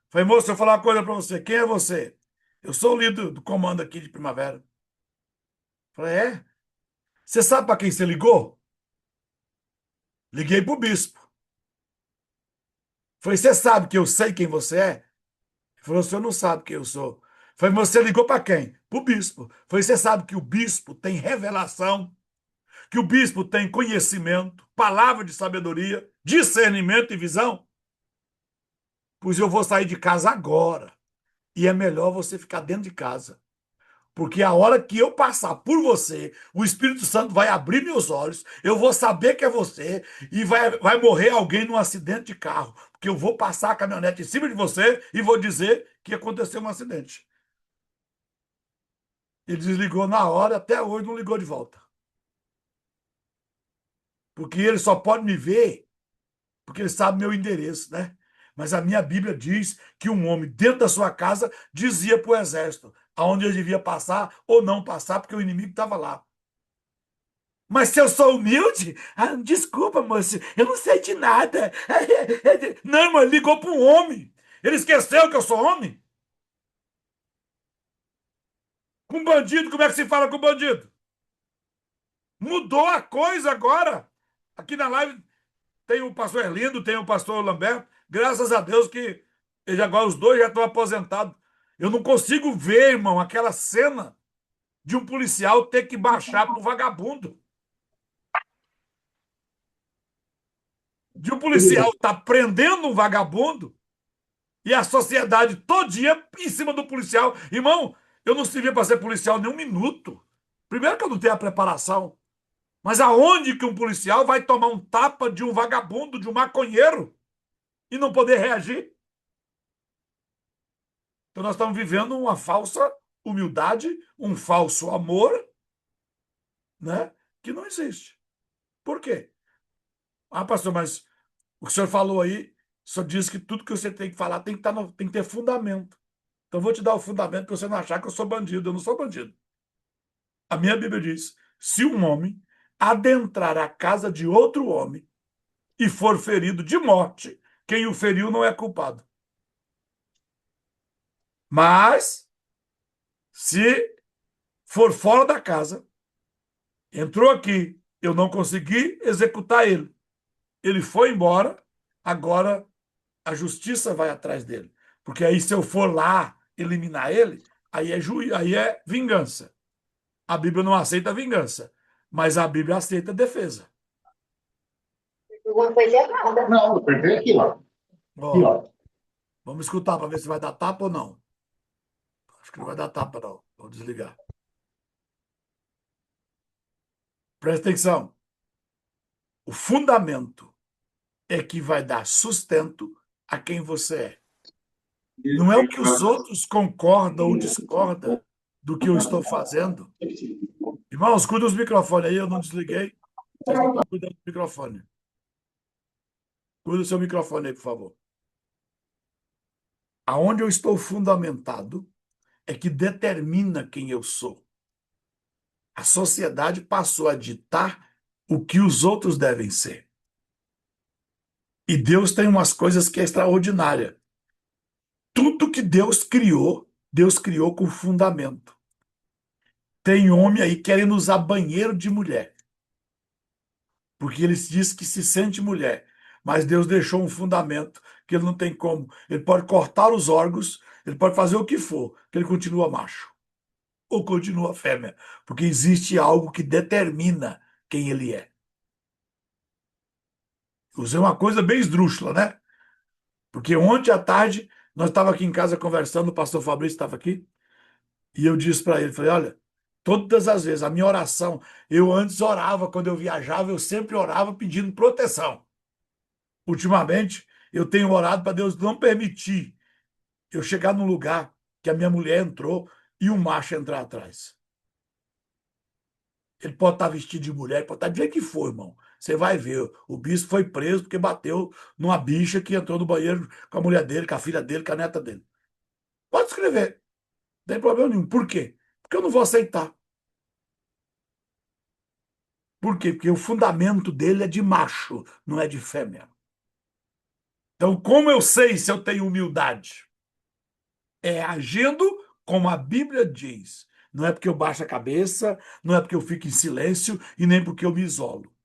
Falei, moço, eu vou falar uma coisa para você. Quem é você? Eu sou o líder do comando aqui de Primavera. Falei, é? Você sabe para quem você ligou? Liguei para o bispo. Falei, você sabe que eu sei quem você é? Ele falou, o senhor não sabe quem eu sou. Falei, você ligou para quem? Para o bispo. Falei, você sabe que o bispo tem revelação, que o bispo tem conhecimento, palavra de sabedoria, discernimento e visão? Pois eu vou sair de casa agora. E é melhor você ficar dentro de casa. Porque a hora que eu passar por você, o Espírito Santo vai abrir meus olhos, eu vou saber que é você e vai morrer alguém num acidente de carro. Porque eu vou passar a caminhonete em cima de você e vou dizer que aconteceu um acidente. Ele desligou na hora, até hoje não ligou de volta. Porque ele só pode me ver porque ele sabe meu endereço, né? Mas a minha Bíblia diz que um homem dentro da sua casa dizia para o exército aonde ele devia passar ou não passar, porque o inimigo estava lá. Mas se eu sou humilde, desculpa, moço, eu não sei de nada. Não, irmão, ele ligou para um homem. Ele esqueceu que eu sou homem? Com bandido, como é que se fala com bandido? Mudou a coisa agora. Aqui na live tem o pastor Erlindo, tem o pastor Lambert. Graças a Deus que agora os dois já estão aposentados. Eu não consigo ver, irmão, aquela cena de um policial ter que baixar pro vagabundo. De um policial estar prendendo um vagabundo E a sociedade todinha em cima do policial. Irmão, eu não servia para ser policial nem um minuto. Primeiro que eu não tenho a preparação. Mas aonde que um policial vai tomar um tapa de um vagabundo, de um maconheiro, e não poder reagir? Então nós estamos vivendo uma falsa humildade, um falso amor, né, que não existe. Por quê? Ah, pastor, mas o que o senhor falou aí, o senhor diz que tudo que você tem que falar tem que, tem que ter fundamento. Então eu vou te dar o fundamento para você não achar que eu sou bandido. Eu não sou bandido. A minha Bíblia diz: se um homem adentrar a casa de outro homem e for ferido de morte, quem o feriu não é culpado. Mas, se for fora da casa, entrou aqui, eu não consegui executar ele. Ele foi embora, agora a justiça vai atrás dele. Porque aí, se eu for lá eliminar ele, aí é vingança. A Bíblia não aceita vingança, mas a Bíblia aceita defesa. Alguma coisa errada. Não, eu perdi aqui, ó. Aqui, Ó, ó. vamos escutar para ver se vai dar tapa ou não. Acho que não vai dar tapa, não. Vou desligar. Presta atenção. O fundamento é que vai dar sustento a quem você é. Não é o que os outros concordam ou discordam do que eu estou fazendo. Irmãos, cuida os microfones aí, eu não desliguei. Vocês não estão cuidando do microfone. Cuida do seu microfone aí, por favor. Aonde eu estou fundamentado é que determina quem eu sou. A sociedade passou a ditar o que os outros devem ser. E Deus tem umas coisas que é extraordinária. Tudo que Deus criou com fundamento. Tem homem aí querendo usar banheiro de mulher, porque ele diz que se sente mulher, mas Deus deixou um fundamento que ele não tem como. Ele pode cortar os órgãos, ele pode fazer o que for, que ele continua macho ou continua fêmea, porque existe algo que determina quem ele é. Usei uma coisa bem esdrúxula, né? Porque ontem à tarde nós estávamos aqui em casa conversando, o pastor Fabrício estava aqui, e eu disse para ele, falei, olha, todas as vezes, a minha oração, eu antes orava, quando eu viajava, eu sempre orava pedindo proteção. Ultimamente, eu tenho orado para Deus não permitir eu chegar num lugar que a minha mulher entrou e um macho entrar atrás. Ele pode estar vestido de mulher, pode estar do jeito que for, irmão. Você vai ver. O bispo foi preso porque bateu numa bicha que entrou no banheiro com a mulher dele, com a filha dele, com a neta dele. Pode escrever. Não tem problema nenhum. Por quê? Porque eu não vou aceitar. Por quê? Porque o fundamento dele é de macho, não é de fêmea. Então, como eu sei se eu tenho humildade? É agindo como a Bíblia diz. Não é porque eu baixo a cabeça, não é porque eu fico em silêncio e nem porque eu me isolo.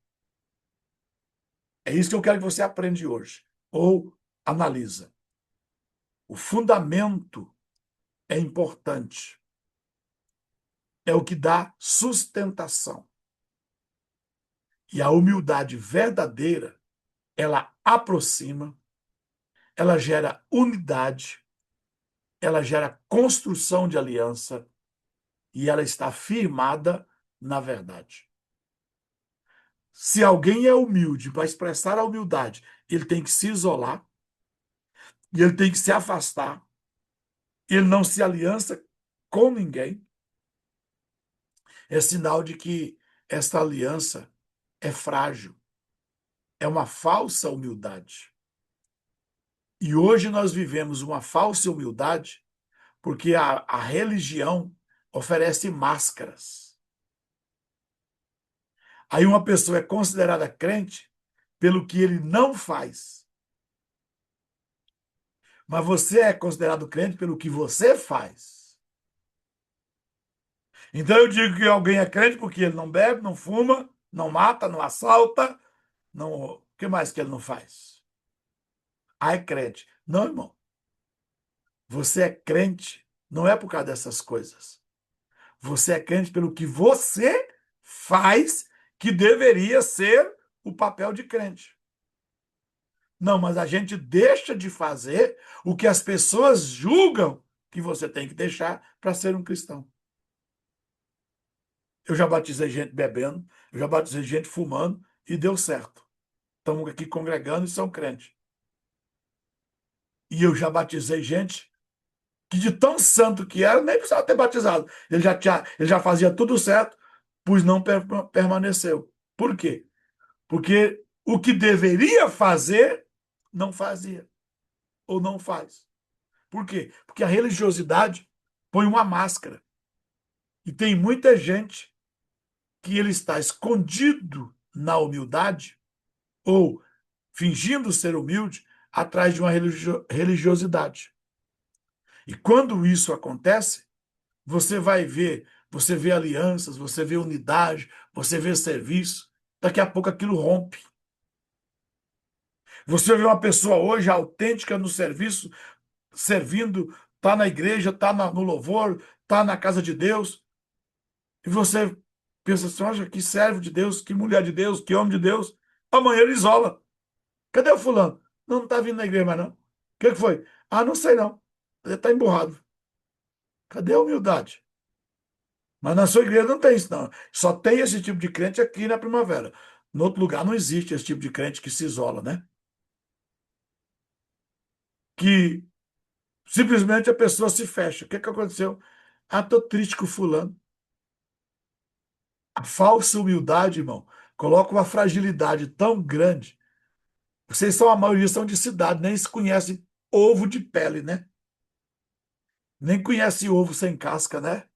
É isso que eu quero que você aprenda hoje. Ou analisa. O fundamento é importante. É o que dá sustentação. E a humildade verdadeira, ela aproxima, ela gera unidade, ela gera construção de aliança e ela está firmada na verdade. Se alguém é humilde para expressar a humildade, ele tem que se isolar e ele tem que se afastar. Ele não se aliança com ninguém. É sinal de que esta aliança é frágil. É uma falsa humildade. E hoje nós vivemos uma falsa humildade porque a religião oferece máscaras. Aí uma pessoa é considerada crente pelo que ele não faz. Mas você é considerado crente pelo que você faz. Então eu digo que alguém é crente porque ele não bebe, não fuma, não mata, não assalta, não... O que mais que ele não faz? Ah, é crente. Não, irmão. Você é crente não é por causa dessas coisas. Você é crente pelo que você faz, que deveria ser o papel de crente. Não, mas a gente deixa de fazer o que as pessoas julgam que você tem que deixar para ser um cristão. Eu já batizei gente bebendo, eu já batizei gente fumando e deu certo. Estamos aqui congregando e são crentes. E eu já batizei gente que de tão santo que era, nem precisava ter batizado. Ele já fazia tudo certo, pois não permaneceu. Por quê? Porque o que deveria fazer, não fazia, ou não faz. Por quê? Porque a religiosidade põe uma máscara. E tem muita gente que ele está escondido na humildade, ou fingindo ser humilde, atrás de uma religiosidade. E quando isso acontece, você vê alianças, você vê unidade, você vê serviço. Daqui a pouco aquilo rompe. Você vê uma pessoa hoje autêntica no serviço, servindo, está na igreja, está no louvor, está na casa de Deus, e você pensa assim, olha, que servo de Deus, que mulher de Deus, que homem de Deus. Amanhã ele isola. Cadê o fulano? Não está vindo na igreja mais, não. O que foi? Ah, não sei não. Ele está emburrado. Cadê a humildade? Mas na sua igreja não tem isso, não. Só tem esse tipo de crente aqui na Primavera. No outro lugar não existe esse tipo de crente que se isola, né? Que simplesmente a pessoa se fecha. O que que aconteceu? Ah, tô triste com o fulano. A falsa humildade, irmão, coloca uma fragilidade tão grande. Vocês são, a maioria são de cidade, nem se conhecem ovo de pele, né? Nem conhece ovo sem casca, né?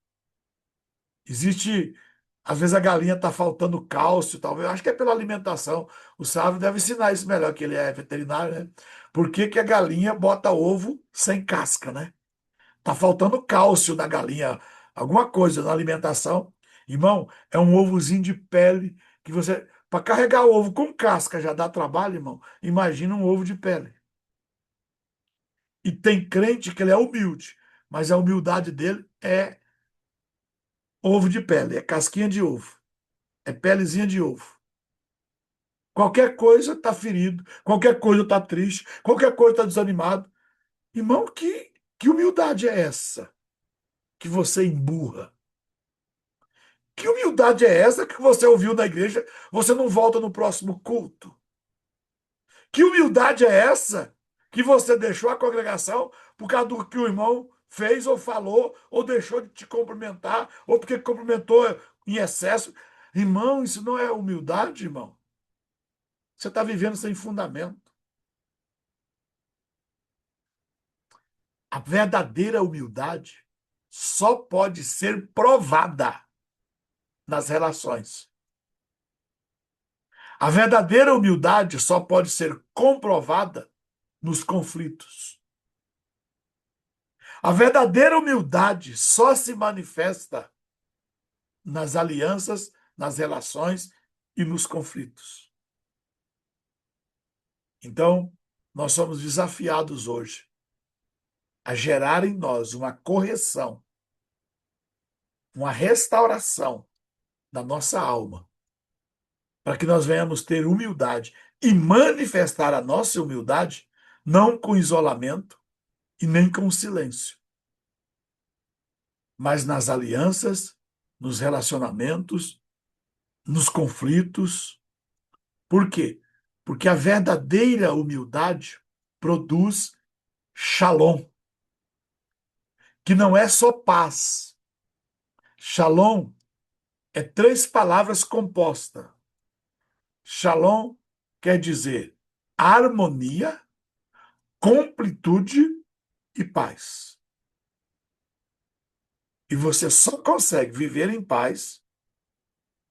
Existe, às vezes a galinha está faltando cálcio, talvez. Acho que é pela alimentação. O Sávio deve ensinar isso melhor, que ele é veterinário, né? Por que que a galinha bota ovo sem casca, né? Tá faltando cálcio na galinha, alguma coisa na alimentação. Irmão, é um ovozinho de pele que você. Para carregar o ovo com casca já dá trabalho, irmão. Imagina um ovo de pele. E tem crente que ele é humilde, mas a humildade dele é ovo de pele, é casquinha de ovo, é pelezinha de ovo. Qualquer coisa está ferido, qualquer coisa está triste, qualquer coisa está desanimado. Irmão, que humildade é essa que você emburra? Que humildade é essa que você ouviu na igreja? Você não volta no próximo culto. Que humildade é essa que você deixou a congregação por causa do que o irmão fez ou falou, ou deixou de te cumprimentar, ou porque cumprimentou em excesso? Irmão, isso não é humildade, irmão. Você está vivendo sem fundamento. A verdadeira humildade só pode ser provada nas relações. A verdadeira humildade só pode ser comprovada nos conflitos. A verdadeira humildade só se manifesta nas alianças, nas relações e nos conflitos. Então, nós somos desafiados hoje a gerar em nós uma correção, uma restauração da nossa alma, para que nós venhamos ter humildade e manifestar a nossa humildade não com isolamento e nem com silêncio, mas nas alianças, nos relacionamentos, nos conflitos. Por quê? Porque a verdadeira humildade produz shalom, que não é só paz. Shalom é três palavras compostas. Shalom quer dizer harmonia, completude e paz. E você só consegue viver em paz,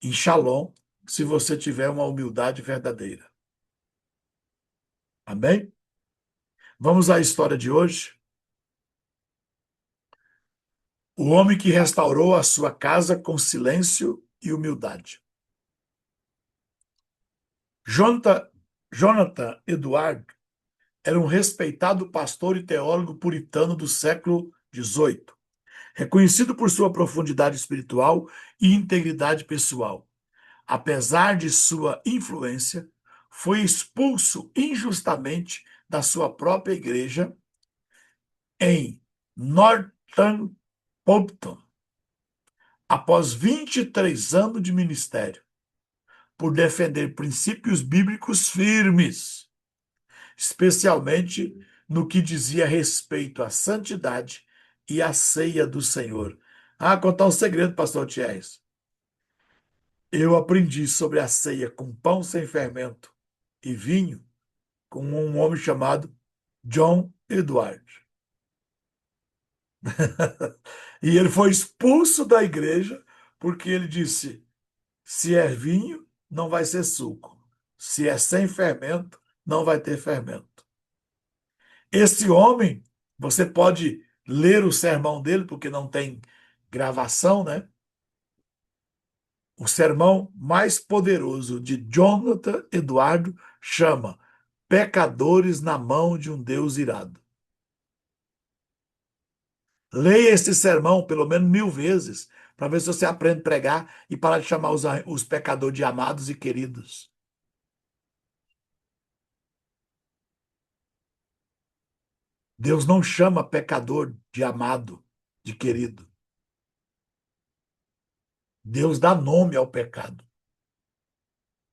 em shalom, se você tiver uma humildade verdadeira. Amém? Vamos à história de hoje. O homem que restaurou a sua casa com silêncio e humildade. Jonathan Edward era um respeitado pastor e teólogo puritano do século XVIII, reconhecido por sua profundidade espiritual e integridade pessoal. Apesar de sua influência, foi expulso injustamente da sua própria igreja em Northampton, após 23 anos de ministério, por defender princípios bíblicos firmes, especialmente no que dizia respeito à santidade e à ceia do Senhor. Ah, contar um segredo, pastor Thierry. Eu aprendi sobre a ceia com pão sem fermento e vinho com um homem chamado John Edward. E ele foi expulso da igreja porque ele disse: se é vinho, não vai ser suco. Se é sem fermento, não vai ter fermento. Esse homem, você pode ler o sermão dele, porque não tem gravação, né? O sermão mais poderoso de Jonathan Eduardo chama Pecadores na mão de um Deus irado. Leia esse sermão pelo menos 1000 vezes, para ver se você aprende a pregar e parar de chamar os pecadores de amados e queridos. Deus não chama pecador de amado, de querido. Deus dá nome ao pecado.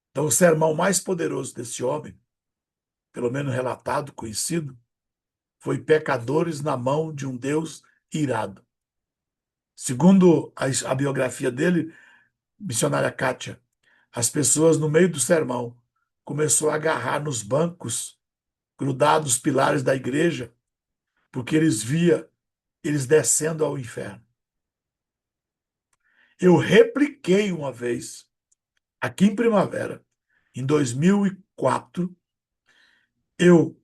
Então, o sermão mais poderoso desse homem, pelo menos relatado, conhecido, foi Pecadores na mão de um Deus irado. Segundo a biografia dele, missionária Kátia, as pessoas no meio do sermão começou a agarrar nos bancos, grudados nos pilares da igreja, porque eles via eles descendo ao inferno. Eu repliquei uma vez, aqui em Primavera, em 2004, eu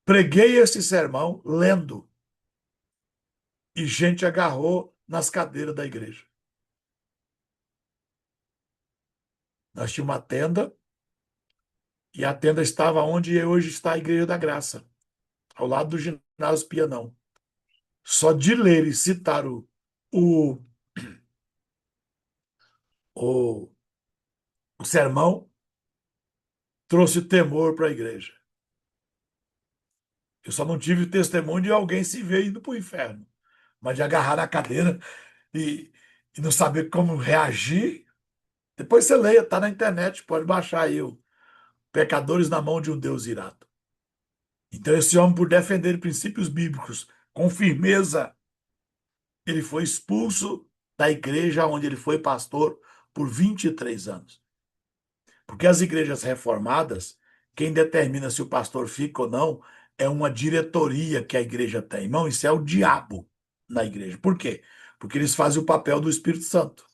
preguei esse sermão lendo, e gente agarrou nas cadeiras da igreja. Nós tínhamos uma tenda, e a tenda estava onde hoje está a Igreja da Graça, ao lado do ginásio Pianão. Só de ler e citar o, o, o sermão trouxe temor para a igreja. Eu só não tive testemunho de alguém se ver indo para o inferno, mas de agarrar na cadeira e, e não saber como reagir. Depois você leia, está na internet, pode baixar aí o Pecadores na mão de um Deus irado. Então, esse homem, por defender princípios bíblicos com firmeza, ele foi expulso da igreja onde ele foi pastor por 23 anos. Porque as igrejas reformadas, quem determina se o pastor fica ou não é uma diretoria que a igreja tem. Irmão, isso é o diabo na igreja. Por quê? Porque eles fazem o papel do Espírito Santo.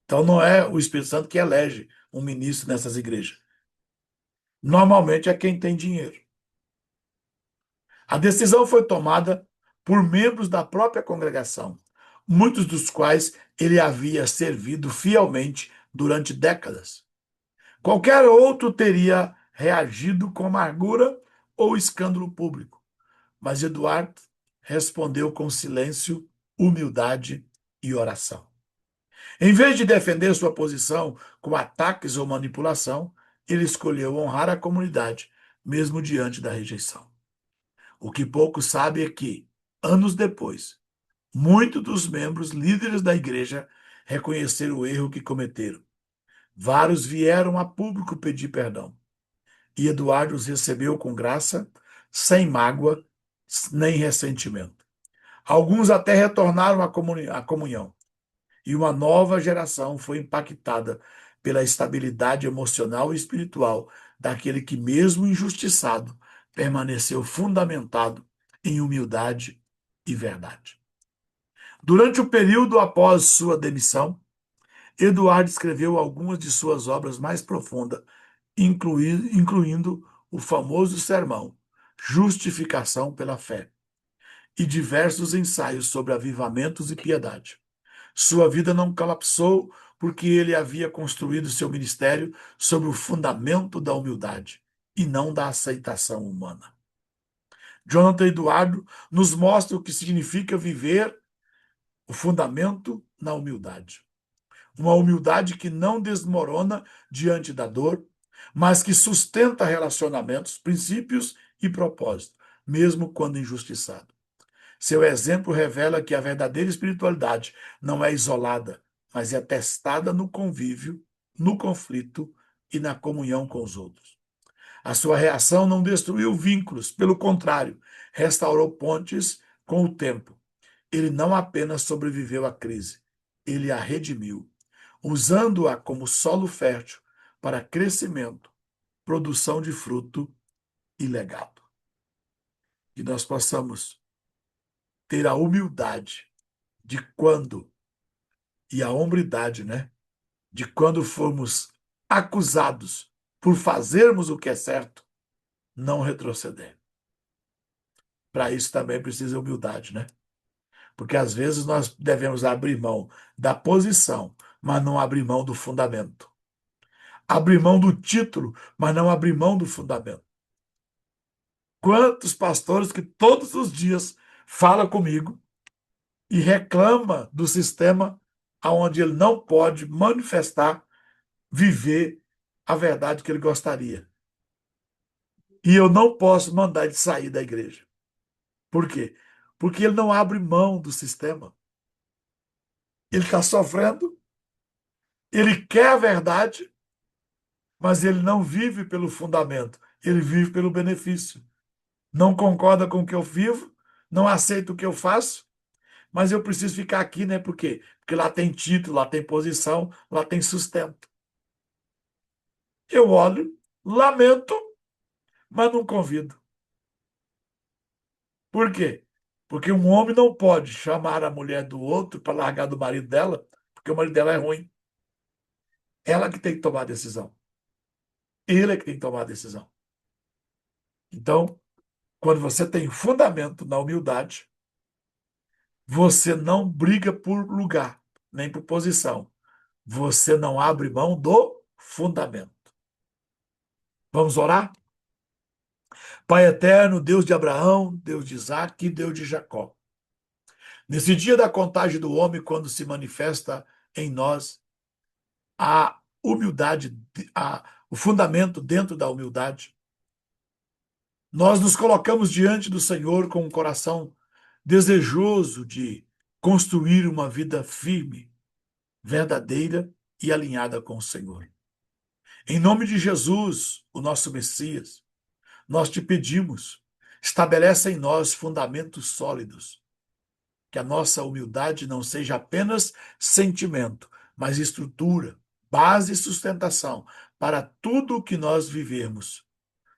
Então não é o Espírito Santo que elege um ministro nessas igrejas. Normalmente é quem tem dinheiro. A decisão foi tomada por membros da própria congregação, muitos dos quais ele havia servido fielmente durante décadas. Qualquer outro teria reagido com amargura ou escândalo público, mas Eduardo respondeu com silêncio, humildade e oração. Em vez de defender sua posição com ataques ou manipulação, ele escolheu honrar a comunidade, mesmo diante da rejeição. O que pouco sabe é que, anos depois, muitos dos membros líderes da igreja reconheceram o erro que cometeram. Vários vieram a público pedir perdão. E Eduardo os recebeu com graça, sem mágoa, nem ressentimento. Alguns até retornaram à comunhão. E uma nova geração foi impactada pela estabilidade emocional e espiritual daquele que, mesmo injustiçado, permaneceu fundamentado em humildade e verdade. Durante o período após sua demissão, Eduardo escreveu algumas de suas obras mais profundas, incluindo o famoso sermão Justificação pela Fé e diversos ensaios sobre avivamentos e piedade. Sua vida não colapsou porque ele havia construído seu ministério sobre o fundamento da humildade e não da aceitação humana. Jonathan Eduardo nos mostra o que significa viver o fundamento na humildade. Uma humildade que não desmorona diante da dor, mas que sustenta relacionamentos, princípios e propósito, mesmo quando injustiçado. Seu exemplo revela que a verdadeira espiritualidade não é isolada, mas é testada no convívio, no conflito e na comunhão com os outros. A sua reação não destruiu vínculos, pelo contrário, restaurou pontes com o tempo. Ele não apenas sobreviveu à crise, ele a redimiu, usando-a como solo fértil para crescimento, produção de fruto e legado. Que nós possamos ter a humildade de quando, e a hombridade, né? De quando formos acusados por fazermos o que é certo, não retroceder. Para isso também precisa humildade, né? Porque às vezes nós devemos abrir mão da posição, mas não abrir mão do fundamento. Abrir mão do título, mas não abrir mão do fundamento. Quantos pastores que todos os dias falam comigo e reclama do sistema onde ele não pode manifestar, viver a verdade que ele gostaria. E eu não posso mandar ele sair da igreja. Por quê? Porque ele não abre mão do sistema. Ele está sofrendo, ele quer a verdade, mas ele não vive pelo fundamento, ele vive pelo benefício. Não concorda com o que eu vivo, não aceita o que eu faço, mas eu preciso ficar aqui, né? Por quê? Porque lá tem título, lá tem posição, lá tem sustento. Eu olho, lamento, mas não convido. Por quê? Porque um homem não pode chamar a mulher do outro para largar do marido dela, porque o marido dela é ruim. Ela que tem que tomar a decisão. Ele é que tem que tomar a decisão. Então, quando você tem fundamento na humildade, você não briga por lugar, nem por posição. Você não abre mão do fundamento. Vamos orar? Pai eterno, Deus de Abraão, Deus de Isaac e Deus de Jacó. Nesse dia da contagem do homem, quando se manifesta em nós a humildade, o fundamento dentro da humildade, nós nos colocamos diante do Senhor com um coração desejoso de construir uma vida firme, verdadeira e alinhada com o Senhor. Em nome de Jesus, o nosso Messias, nós te pedimos, estabelece em nós fundamentos sólidos, que a nossa humildade não seja apenas sentimento, mas estrutura, base e sustentação para tudo o que nós vivermos,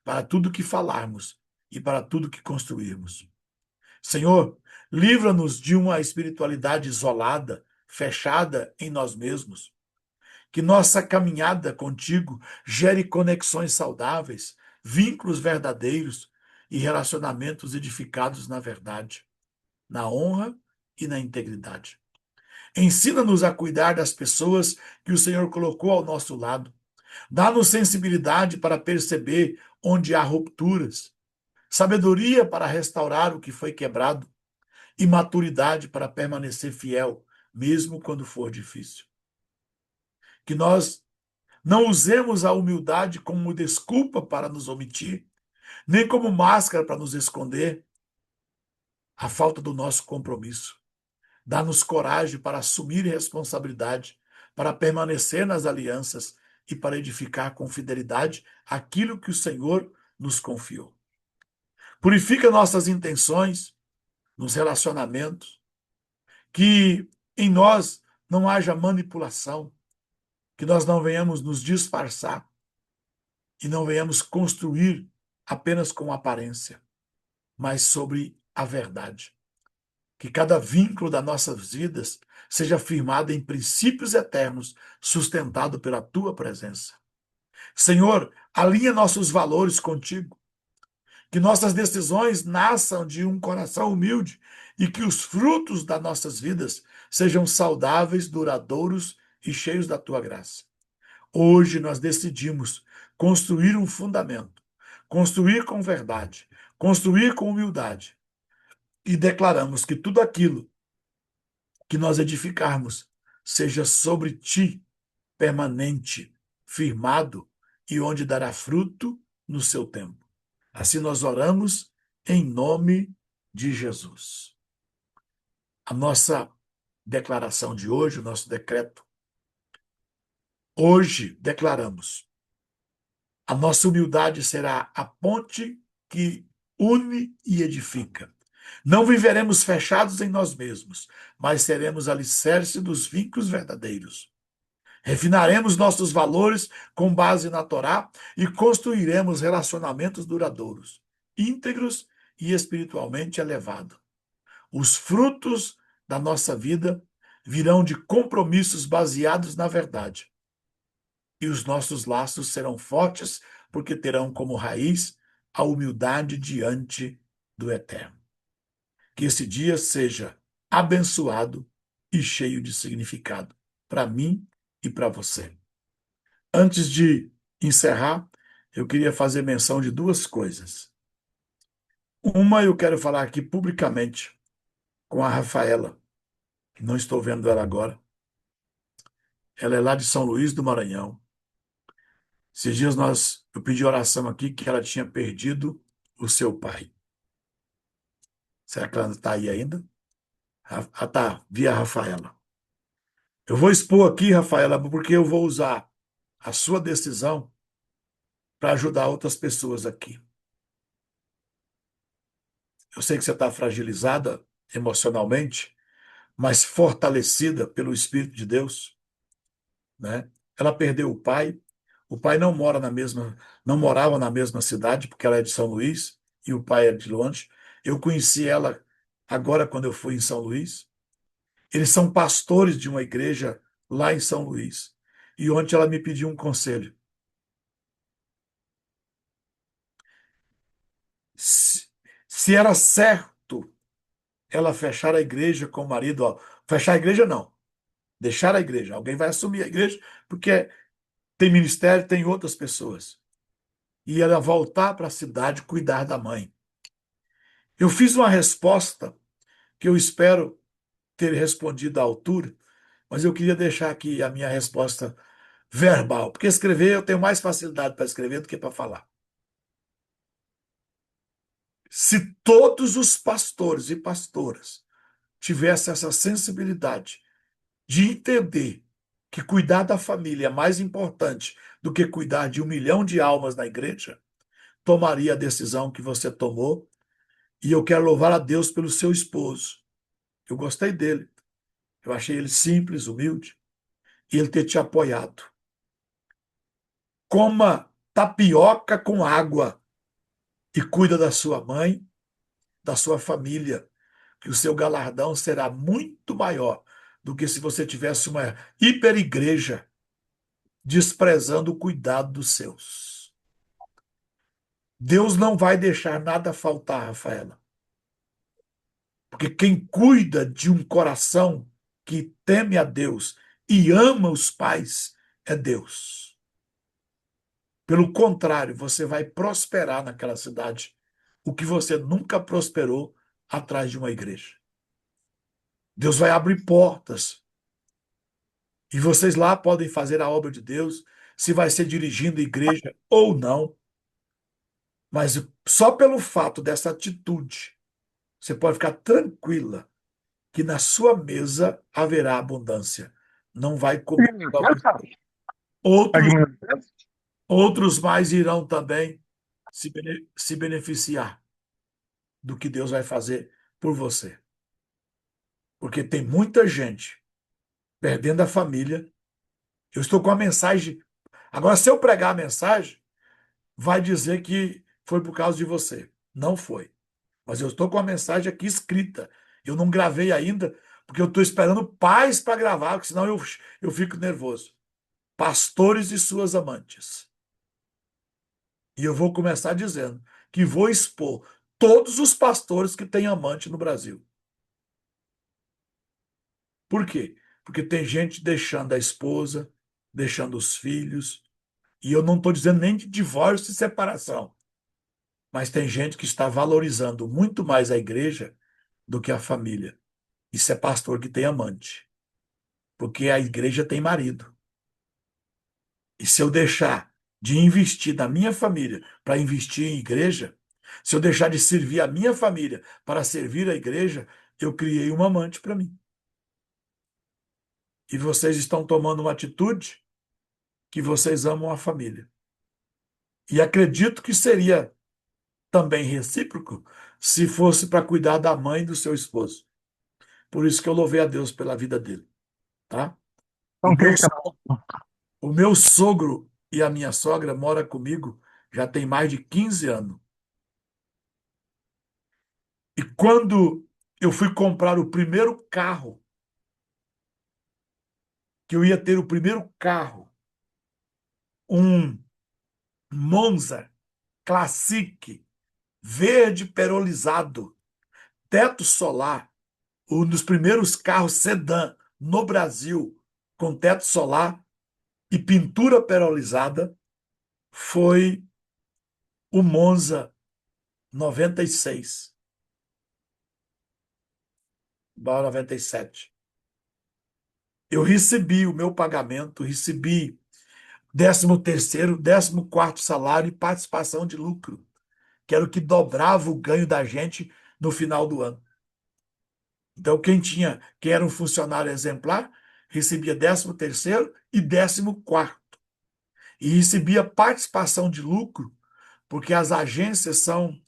para tudo que falarmos e para tudo que construirmos. Senhor, livra-nos de uma espiritualidade isolada, fechada em nós mesmos. Que nossa caminhada contigo gere conexões saudáveis, vínculos verdadeiros e relacionamentos edificados na verdade, na honra e na integridade. Ensina-nos a cuidar das pessoas que o Senhor colocou ao nosso lado. Dá-nos sensibilidade para perceber onde há rupturas, sabedoria para restaurar o que foi quebrado e maturidade para permanecer fiel, mesmo quando for difícil. Que nós não usemos a humildade como desculpa para nos omitir, nem como máscara para nos esconder a falta do nosso compromisso. Dá-nos coragem para assumir responsabilidade, para permanecer nas alianças e para edificar com fidelidade aquilo que o Senhor nos confiou. Purifica nossas intenções nos relacionamentos, que em nós não haja manipulação, que nós não venhamos nos disfarçar e não venhamos construir apenas com aparência, mas sobre a verdade. Que cada vínculo das nossas vidas seja firmado em princípios eternos, sustentado pela tua presença. Senhor, alinha nossos valores contigo, que nossas decisões nasçam de um coração humilde e que os frutos das nossas vidas sejam saudáveis, duradouros e cheios da tua graça. Hoje nós decidimos construir um fundamento, construir com verdade, construir com humildade e declaramos que tudo aquilo que nós edificarmos seja sobre ti, permanente, firmado e onde dará fruto no seu tempo. Assim nós oramos em nome de Jesus. A nossa declaração de hoje, o nosso decreto, hoje declaramos: a nossa humildade será a ponte que une e edifica. Não viveremos fechados em nós mesmos, mas seremos alicerce dos vínculos verdadeiros. Refinaremos nossos valores com base na Torá e construiremos relacionamentos duradouros, íntegros e espiritualmente elevados. Os frutos da nossa vida virão de compromissos baseados na verdade. E os nossos laços serão fortes, porque terão como raiz a humildade diante do Eterno. Que esse dia seja abençoado e cheio de significado para mim e para você. Antes de encerrar, eu queria fazer menção de duas coisas. Uma, eu quero falar aqui publicamente com a Rafaela. Não estou vendo ela agora. Ela é lá de São Luís do Maranhão. Esses dias eu pedi oração aqui que ela tinha perdido o seu pai. Será que ela está aí ainda? Ah, tá, via Rafaela. Eu vou expor aqui, Rafaela, porque eu vou usar a sua decisão para ajudar outras pessoas aqui. Eu sei que você está fragilizada emocionalmente, mas fortalecida pelo Espírito de Deus, né? Ela perdeu o pai. O pai não morava na mesma cidade, porque ela é de São Luís e o pai é de longe. Eu conheci ela agora quando eu fui em São Luís. Eles são pastores de uma igreja lá em São Luís. E ontem ela me pediu um conselho. Se, se era certo ela fechar a igreja com o marido, ó, fechar a igreja não, deixar a igreja. Alguém vai assumir a igreja porque tem ministério, tem outras pessoas. E ela voltar para a cidade cuidar da mãe. Eu fiz uma resposta que eu espero ter respondido à altura, mas eu queria deixar aqui a minha resposta verbal, porque escrever eu tenho mais facilidade para escrever do que para falar. Se todos os pastores e pastoras tivessem essa sensibilidade de entender que cuidar da família é mais importante do que cuidar de 1 milhão de almas na igreja, tomaria a decisão que você tomou. E eu quero louvar a Deus pelo seu esposo. Eu gostei dele. Eu achei ele simples, humilde, e ele ter te apoiado. Coma tapioca com água e cuida da sua mãe, da sua família, que o seu galardão será muito maior do que se você tivesse uma hiperigreja desprezando o cuidado dos seus. Deus não vai deixar nada faltar, Rafaela. Porque quem cuida de um coração que teme a Deus e ama os pais é Deus. Pelo contrário, você vai prosperar naquela cidade, o que você nunca prosperou atrás de uma igreja. Deus vai abrir portas e vocês lá podem fazer a obra de Deus, se vai ser dirigindo a igreja ou não, mas só pelo fato dessa atitude, você pode ficar tranquila que na sua mesa haverá abundância. Não vai comer só você. Outros, outros mais irão também se beneficiar do que Deus vai fazer por você. Porque tem muita gente perdendo a família. Eu estou com a mensagem. Agora, se eu pregar a mensagem, vai dizer que foi por causa de você. Não foi. Mas eu estou com a mensagem aqui escrita. Eu não gravei ainda, porque eu estou esperando paz para gravar, porque senão eu fico nervoso. Pastores e suas amantes. E eu vou começar dizendo que vou expor todos os pastores que têm amante no Brasil. Por quê? Porque tem gente deixando a esposa, deixando os filhos, e eu não estou dizendo nem de divórcio e separação, mas tem gente que está valorizando muito mais a igreja do que a família. Isso é pastor que tem amante, porque a igreja tem marido. E se eu deixar de investir na minha família para investir em igreja, se eu deixar de servir a minha família para servir a igreja, eu criei uma amante para mim. E vocês estão tomando uma atitude que vocês amam a família. E acredito que seria também recíproco se fosse para cuidar da mãe do seu esposo. Por isso que eu louvei a Deus pela vida dele, tá? O Então, meu, Cristian, o meu sogro e a minha sogra moram comigo já tem mais de 15 anos. E quando eu fui comprar o primeiro carro, que eu ia ter o primeiro carro, um Monza Classic, verde perolizado, teto solar, um dos primeiros carros sedã no Brasil com teto solar e pintura perolizada, foi o Monza 96, barra 97. Eu recebi o meu pagamento, recebi 13º, 14º salário e participação de lucro, que era o que dobrava o ganho da gente no final do ano. Então, quem era um funcionário exemplar, recebia 13º e 14º. E recebia participação de lucro, porque as agências são,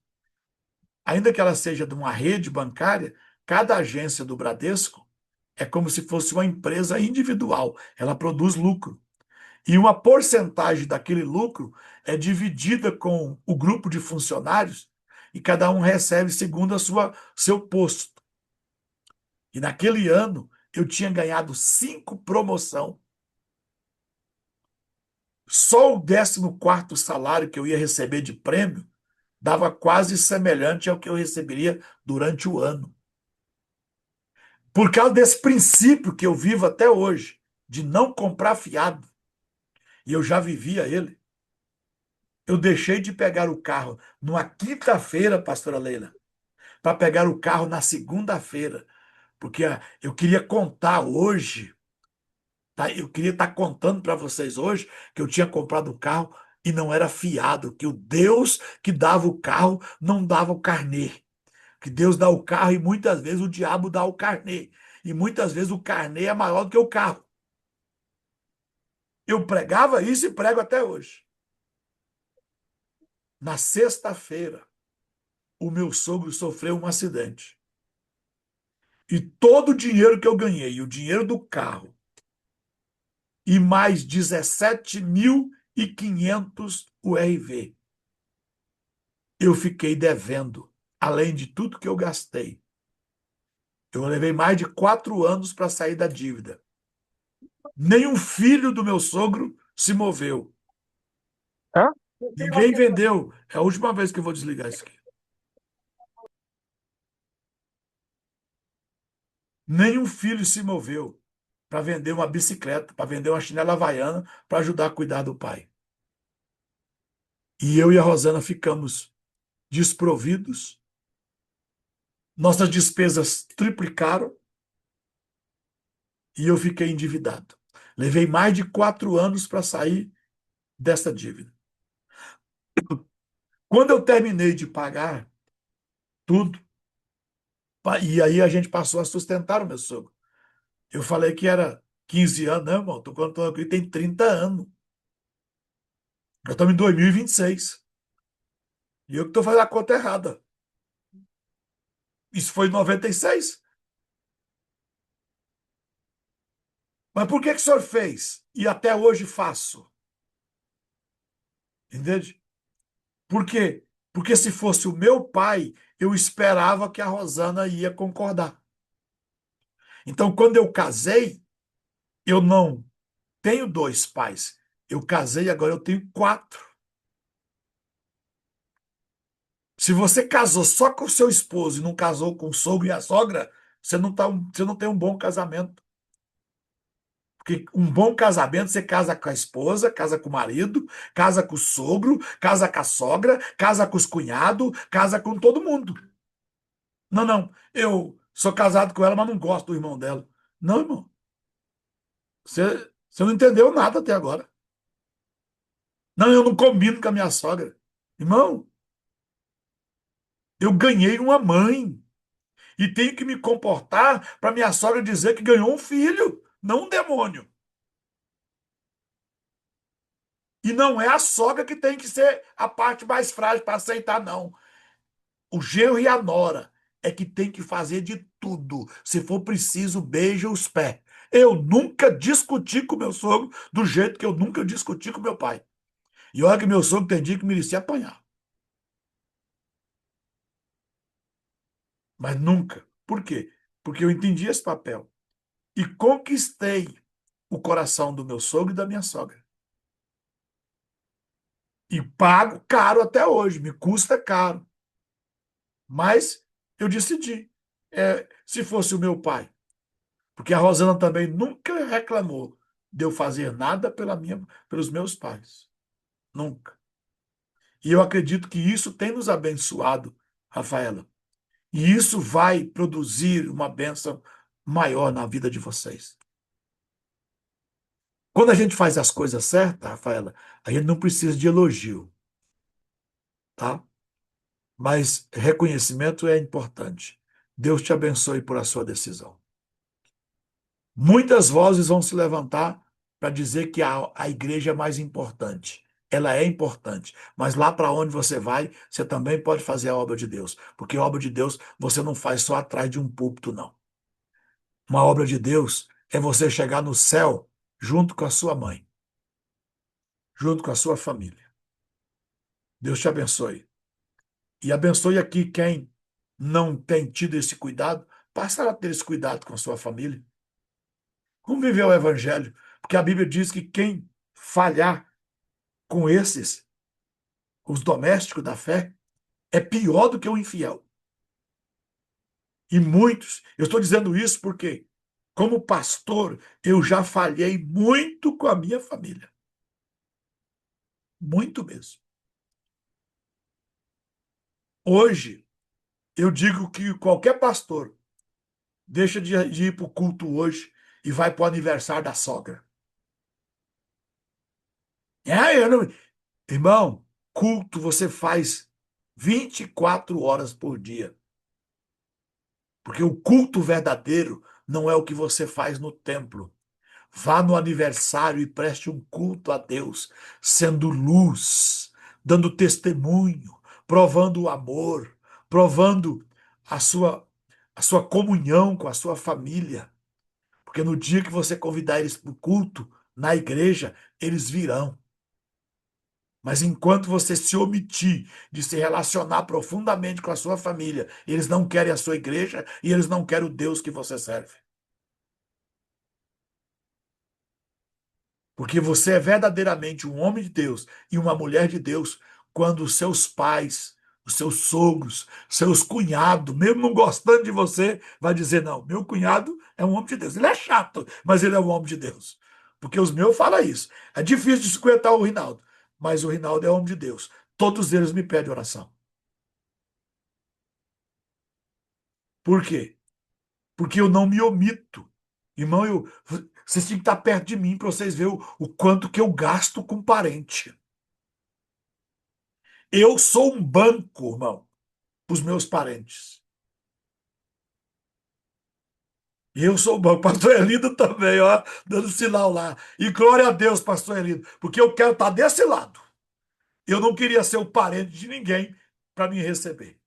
ainda que ela seja de uma rede bancária, cada agência do Bradesco é como se fosse uma empresa individual, ela produz lucro. E uma porcentagem daquele lucro é dividida com o grupo de funcionários e cada um recebe segundo seu posto. E naquele ano eu tinha ganhado 5 promoção. Só o 14º salário que eu ia receber de prêmio dava quase semelhante ao que eu receberia durante o ano. Por causa desse princípio que eu vivo até hoje, de não comprar fiado, e eu já vivia ele, eu deixei de pegar o carro numa quinta-feira, pastora Leila, para pegar o carro na segunda-feira, porque eu queria contar hoje, tá? Eu queria estar contando para vocês hoje que eu tinha comprado um carro e não era fiado, que o Deus que dava o carro não dava o carnê, que Deus dá o carro e muitas vezes o diabo dá o carnê, e muitas vezes o carnê é maior do que o carro. Eu pregava isso e prego até hoje. Na sexta-feira, o meu sogro sofreu um acidente. E todo o dinheiro que eu ganhei, o dinheiro do carro, e mais 17.500 URV, eu fiquei devendo, além de tudo que eu gastei. Eu levei mais de 4 anos para sair da dívida. Nenhum filho do meu sogro se moveu. hã? Ninguém vendeu. É a última vez que eu vou desligar isso aqui. Nenhum filho se moveu para vender uma bicicleta, para vender uma chinela havaiana, para ajudar a cuidar do pai. E eu e a Rosana ficamos desprovidos. Nossas despesas triplicaram e eu fiquei endividado. Levei mais de 4 anos para sair dessa dívida. Quando eu terminei de pagar tudo, e aí a gente passou a sustentar o meu sogro. Eu falei que era 15 anos, não, irmão, estou contando aqui, tem 30 anos. Nós estamos em 2026. E eu que estou fazendo a conta errada. Isso foi em 96. Mas por que o senhor fez? E até hoje faço. Entende? Por quê? Porque se fosse o meu pai, eu esperava que a Rosana ia concordar. Então, quando eu casei, eu não tenho 2 pais. Eu casei, agora eu tenho 4. Se você casou só com o seu esposo e não casou com o sogro e a sogra, você não tem um bom casamento. Porque um bom casamento, você casa com a esposa, casa com o marido, casa com o sogro, casa com a sogra, casa com os cunhados, casa com todo mundo. Não, não. Eu sou casado com ela, mas não gosto do irmão dela. Não, irmão. Você não entendeu nada até agora. Não, eu não combino com a minha sogra. Irmão, eu ganhei uma mãe e tenho que me comportar para minha sogra dizer que ganhou um filho, não um demônio. E não é a sogra que tem que ser a parte mais frágil para aceitar, não. O genro e a nora é que tem que fazer de tudo. Se for preciso, beija os pés. Eu nunca discuti com meu sogro do jeito que eu nunca discuti com meu pai. E olha que meu sogro tem dia que merecia apanhar. Mas nunca. Por quê? Porque eu entendi esse papel. E conquistei o coração do meu sogro e da minha sogra. E pago caro até hoje, me custa caro. Mas eu decidi. Se fosse o meu pai, porque a Rosana também nunca reclamou de eu fazer nada pelos meus pais. Nunca. E eu acredito que isso tem nos abençoado, Rafaela. E isso vai produzir uma bênção maior na vida de vocês. Quando a gente faz as coisas certas, Rafaela, a gente não precisa de elogio, tá? Mas reconhecimento é importante. Deus te abençoe por a sua decisão. Muitas vozes vão se levantar para dizer que a igreja é mais importante. Ela é importante, mas lá para onde você vai, você também pode fazer a obra de Deus, porque a obra de Deus você não faz só atrás de um púlpito, não. Uma obra de Deus é você chegar no céu junto com a sua mãe, junto com a sua família. Deus te abençoe. E abençoe aqui quem não tem tido esse cuidado, passa a ter esse cuidado com a sua família. Vamos viver o evangelho, porque a Bíblia diz que quem falhar com esses, os domésticos da fé, é pior do que o infiel. E muitos, eu estou dizendo isso porque, como pastor, eu já falhei muito com a minha família. Muito mesmo. Hoje, eu digo que qualquer pastor deixa de ir para o culto hoje e vai para o aniversário da sogra. Eu não... Irmão, culto você faz 24 horas por dia. Porque o culto verdadeiro não é o que você faz no templo. Vá no aniversário e preste um culto a Deus, sendo luz, dando testemunho, provando o amor, provando a sua, a sua comunhão com a sua família. Porque no dia que você convidar eles para o culto, na igreja, eles virão. Mas enquanto você se omitir de se relacionar profundamente com a sua família, eles não querem a sua igreja e eles não querem o Deus que você serve. Porque você é verdadeiramente um homem de Deus e uma mulher de Deus quando os seus pais, os seus sogros, seus cunhados, mesmo não gostando de você, vai dizer: não, meu cunhado é um homem de Deus. Ele é chato, mas ele é um homem de Deus. Porque os meus falam isso. É difícil de se aguentar o Rinaldo, mas o Rinaldo é homem de Deus. Todos eles me pedem oração. Por quê? Porque eu não me omito. Irmão, vocês têm que estar perto de mim para vocês verem o quanto que eu gasto com parente. Eu sou um banco, irmão, para os meus parentes. Eu sou um banco. Pastor Elido também, ó, dando sinal lá. E glória a Deus, pastor Elido, porque eu quero estar desse lado. Eu não queria ser o parente de ninguém para me receber.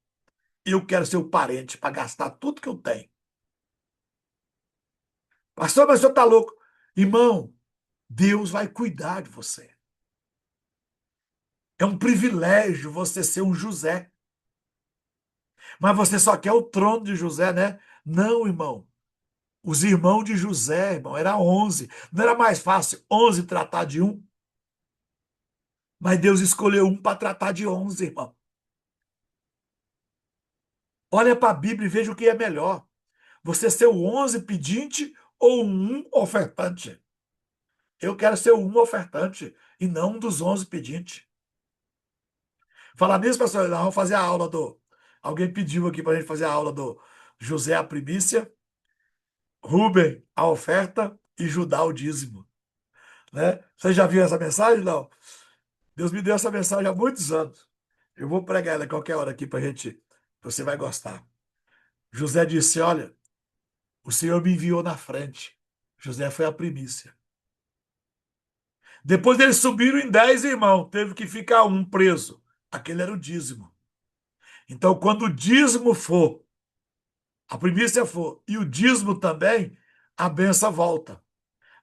Eu quero ser o parente para gastar tudo que eu tenho. Pastor, mas o senhor está louco. Irmão, Deus vai cuidar de você. É um privilégio você ser um José. Mas você só quer o trono de José, né? Não, irmão. Os irmãos de José, irmão, era 11. Não era mais fácil 11 tratar de um? Mas Deus escolheu um para tratar de 11, irmão. Olha para a Bíblia e veja o que é melhor. Você ser o 11 pedinte ou um ofertante? Eu quero ser o um ofertante e não um dos 11 pedintes. Falar nisso, pastor, nós vamos fazer a aula do... Alguém pediu aqui para a gente fazer a aula do José a primícia, Rubem a oferta e Judá o dízimo. Né? Você já viu essa mensagem? Não. Deus me deu essa mensagem há muitos anos. Eu vou pregar ela a qualquer hora aqui para gente. Você vai gostar. José disse: Olha, o Senhor me enviou na frente. José foi a primícia. Depois eles subiram em 10 irmãos. Teve que ficar um preso. Aquele era o dízimo. Então, quando o dízimo for, a primícia for, e o dízimo também, a benção volta.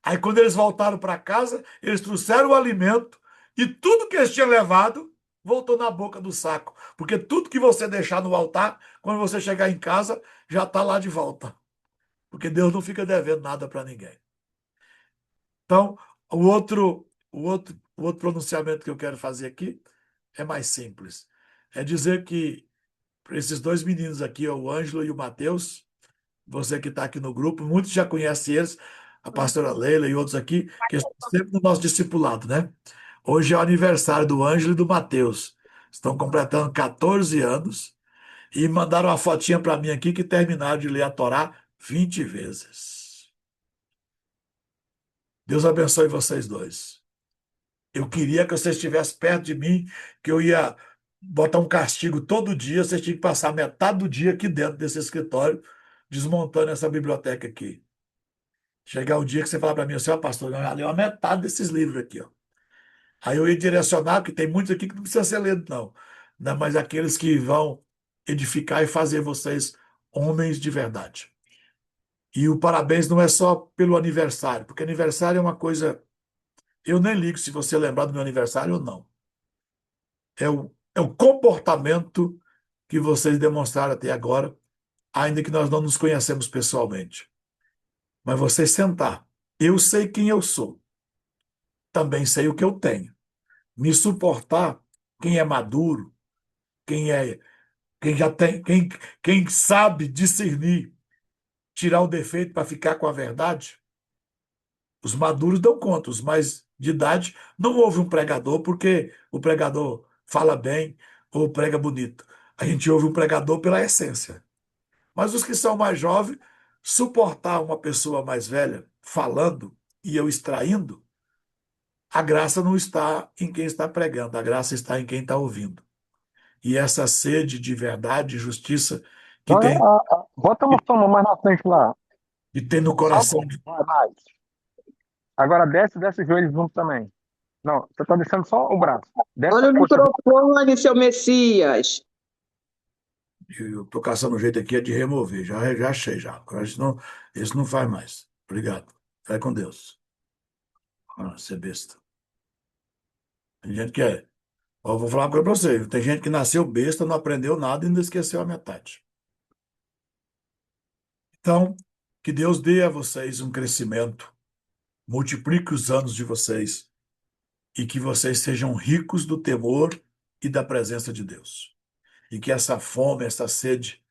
Aí, quando eles voltaram para casa, eles trouxeram o alimento e tudo que eles tinham levado voltou na boca do saco. Porque tudo que você deixar no altar, quando você chegar em casa, já está lá de volta. Porque Deus não fica devendo nada para ninguém. Então, o outro pronunciamento que eu quero fazer aqui é mais simples. É dizer que para esses dois meninos aqui, ó, o Ângelo e o Mateus, você que está aqui no grupo, muitos já conhecem eles, a pastora Leila e outros aqui, que estão sempre no nosso discipulado, né? Hoje é o aniversário do Ângelo e do Mateus. Estão completando 14 anos e mandaram uma fotinha para mim aqui que terminaram de ler a Torá 20 vezes. Deus abençoe vocês dois. Eu queria que vocês estivessem perto de mim, que eu ia botar um castigo todo dia, vocês tinham que passar metade do dia aqui dentro desse escritório, desmontando essa biblioteca aqui. Chegar o dia que você falar para mim, assim, ó, pastor, eu já li a metade desses livros aqui, ó. Aí eu ia direcionar, porque tem muitos aqui que não precisa ser lido, não. Né? Mas aqueles que vão edificar e fazer vocês homens de verdade. E o parabéns não é só pelo aniversário, porque aniversário é uma coisa. Eu nem ligo se você lembrar do meu aniversário ou não. É o comportamento que vocês demonstraram até agora, ainda que nós não nos conhecemos pessoalmente. Mas você sentar, eu sei quem eu sou, também sei o que eu tenho. Me suportar, quem é maduro, quem já tem, quem sabe discernir, tirar o defeito para ficar com a verdade, os maduros dão conta, os mais de idade não ouve um pregador porque o pregador fala bem ou prega bonito. A gente ouve um pregador pela essência. Mas os que são mais jovens, suportar uma pessoa mais velha falando e eu extraindo, a graça não está em quem está pregando, a graça está em quem está ouvindo. E essa sede de verdade e justiça que Joga, tem, bota uma que fama mais na frente lá. que tem no Sobe. coração. Vai, vai. Agora desce os joelhos junto também. Não, você tá deixando só o braço. Desce a Olha o coxa junto. microfone, seu Messias. Eu estou caçando um jeito aqui é de remover, já achei já. Agora isso não faz mais. Obrigado. Vai com Deus. Ah, você é besta. Tem gente que é. Ó, eu vou falar uma coisa para você. Tem gente que nasceu besta, não aprendeu nada e ainda esqueceu a metade. Então, que Deus dê a vocês um crescimento, multiplique os anos de vocês e que vocês sejam ricos do temor e da presença de Deus. E que essa fome, essa sede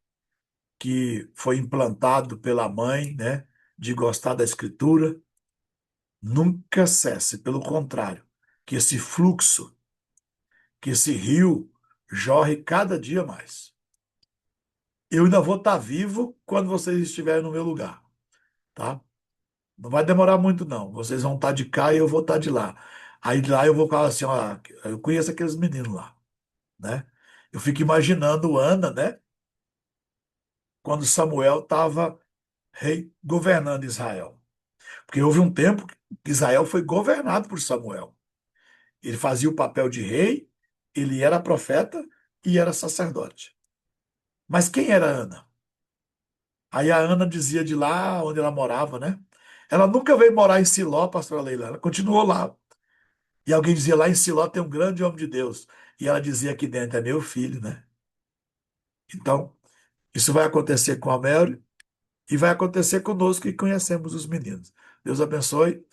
que foi implantado pela mãe, né, de gostar da Escritura, nunca cesse. Pelo contrário, que esse fluxo, que esse rio jorre cada dia mais. Eu ainda vou estar vivo quando vocês estiverem no meu lugar, tá? Não vai demorar muito, não. Vocês vão estar de cá e eu vou estar de lá. Aí de lá eu vou falar assim, ó, eu conheço aqueles meninos lá, né? Eu fico imaginando Ana, né? Quando Samuel estava governando Israel. Porque houve um tempo que Israel foi governado por Samuel. Ele fazia o papel de rei, ele era profeta e era sacerdote. Mas quem era Ana? Aí a Ana dizia de lá onde ela morava, né? Ela nunca veio morar em Siló, pastora Leila, ela continuou lá. E alguém dizia, lá em Siló tem um grande homem de Deus. E ela dizia aqui dentro, é meu filho, né? Então, isso vai acontecer com a Mary e vai acontecer conosco que conhecemos os meninos. Deus abençoe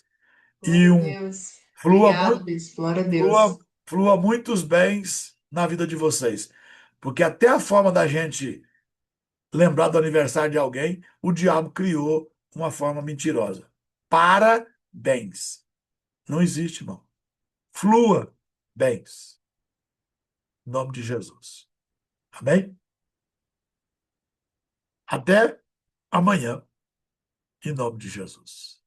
e Glória a Deus. flua, Obrigado, bispo. Glória a flua, Deus. flua muitos bens na vida de vocês. Porque até a forma da gente lembrar do aniversário de alguém, o diabo criou uma forma mentirosa. Parabéns. Não existe, irmão. Flua bens. Em nome de Jesus. Amém? Até amanhã, em nome de Jesus.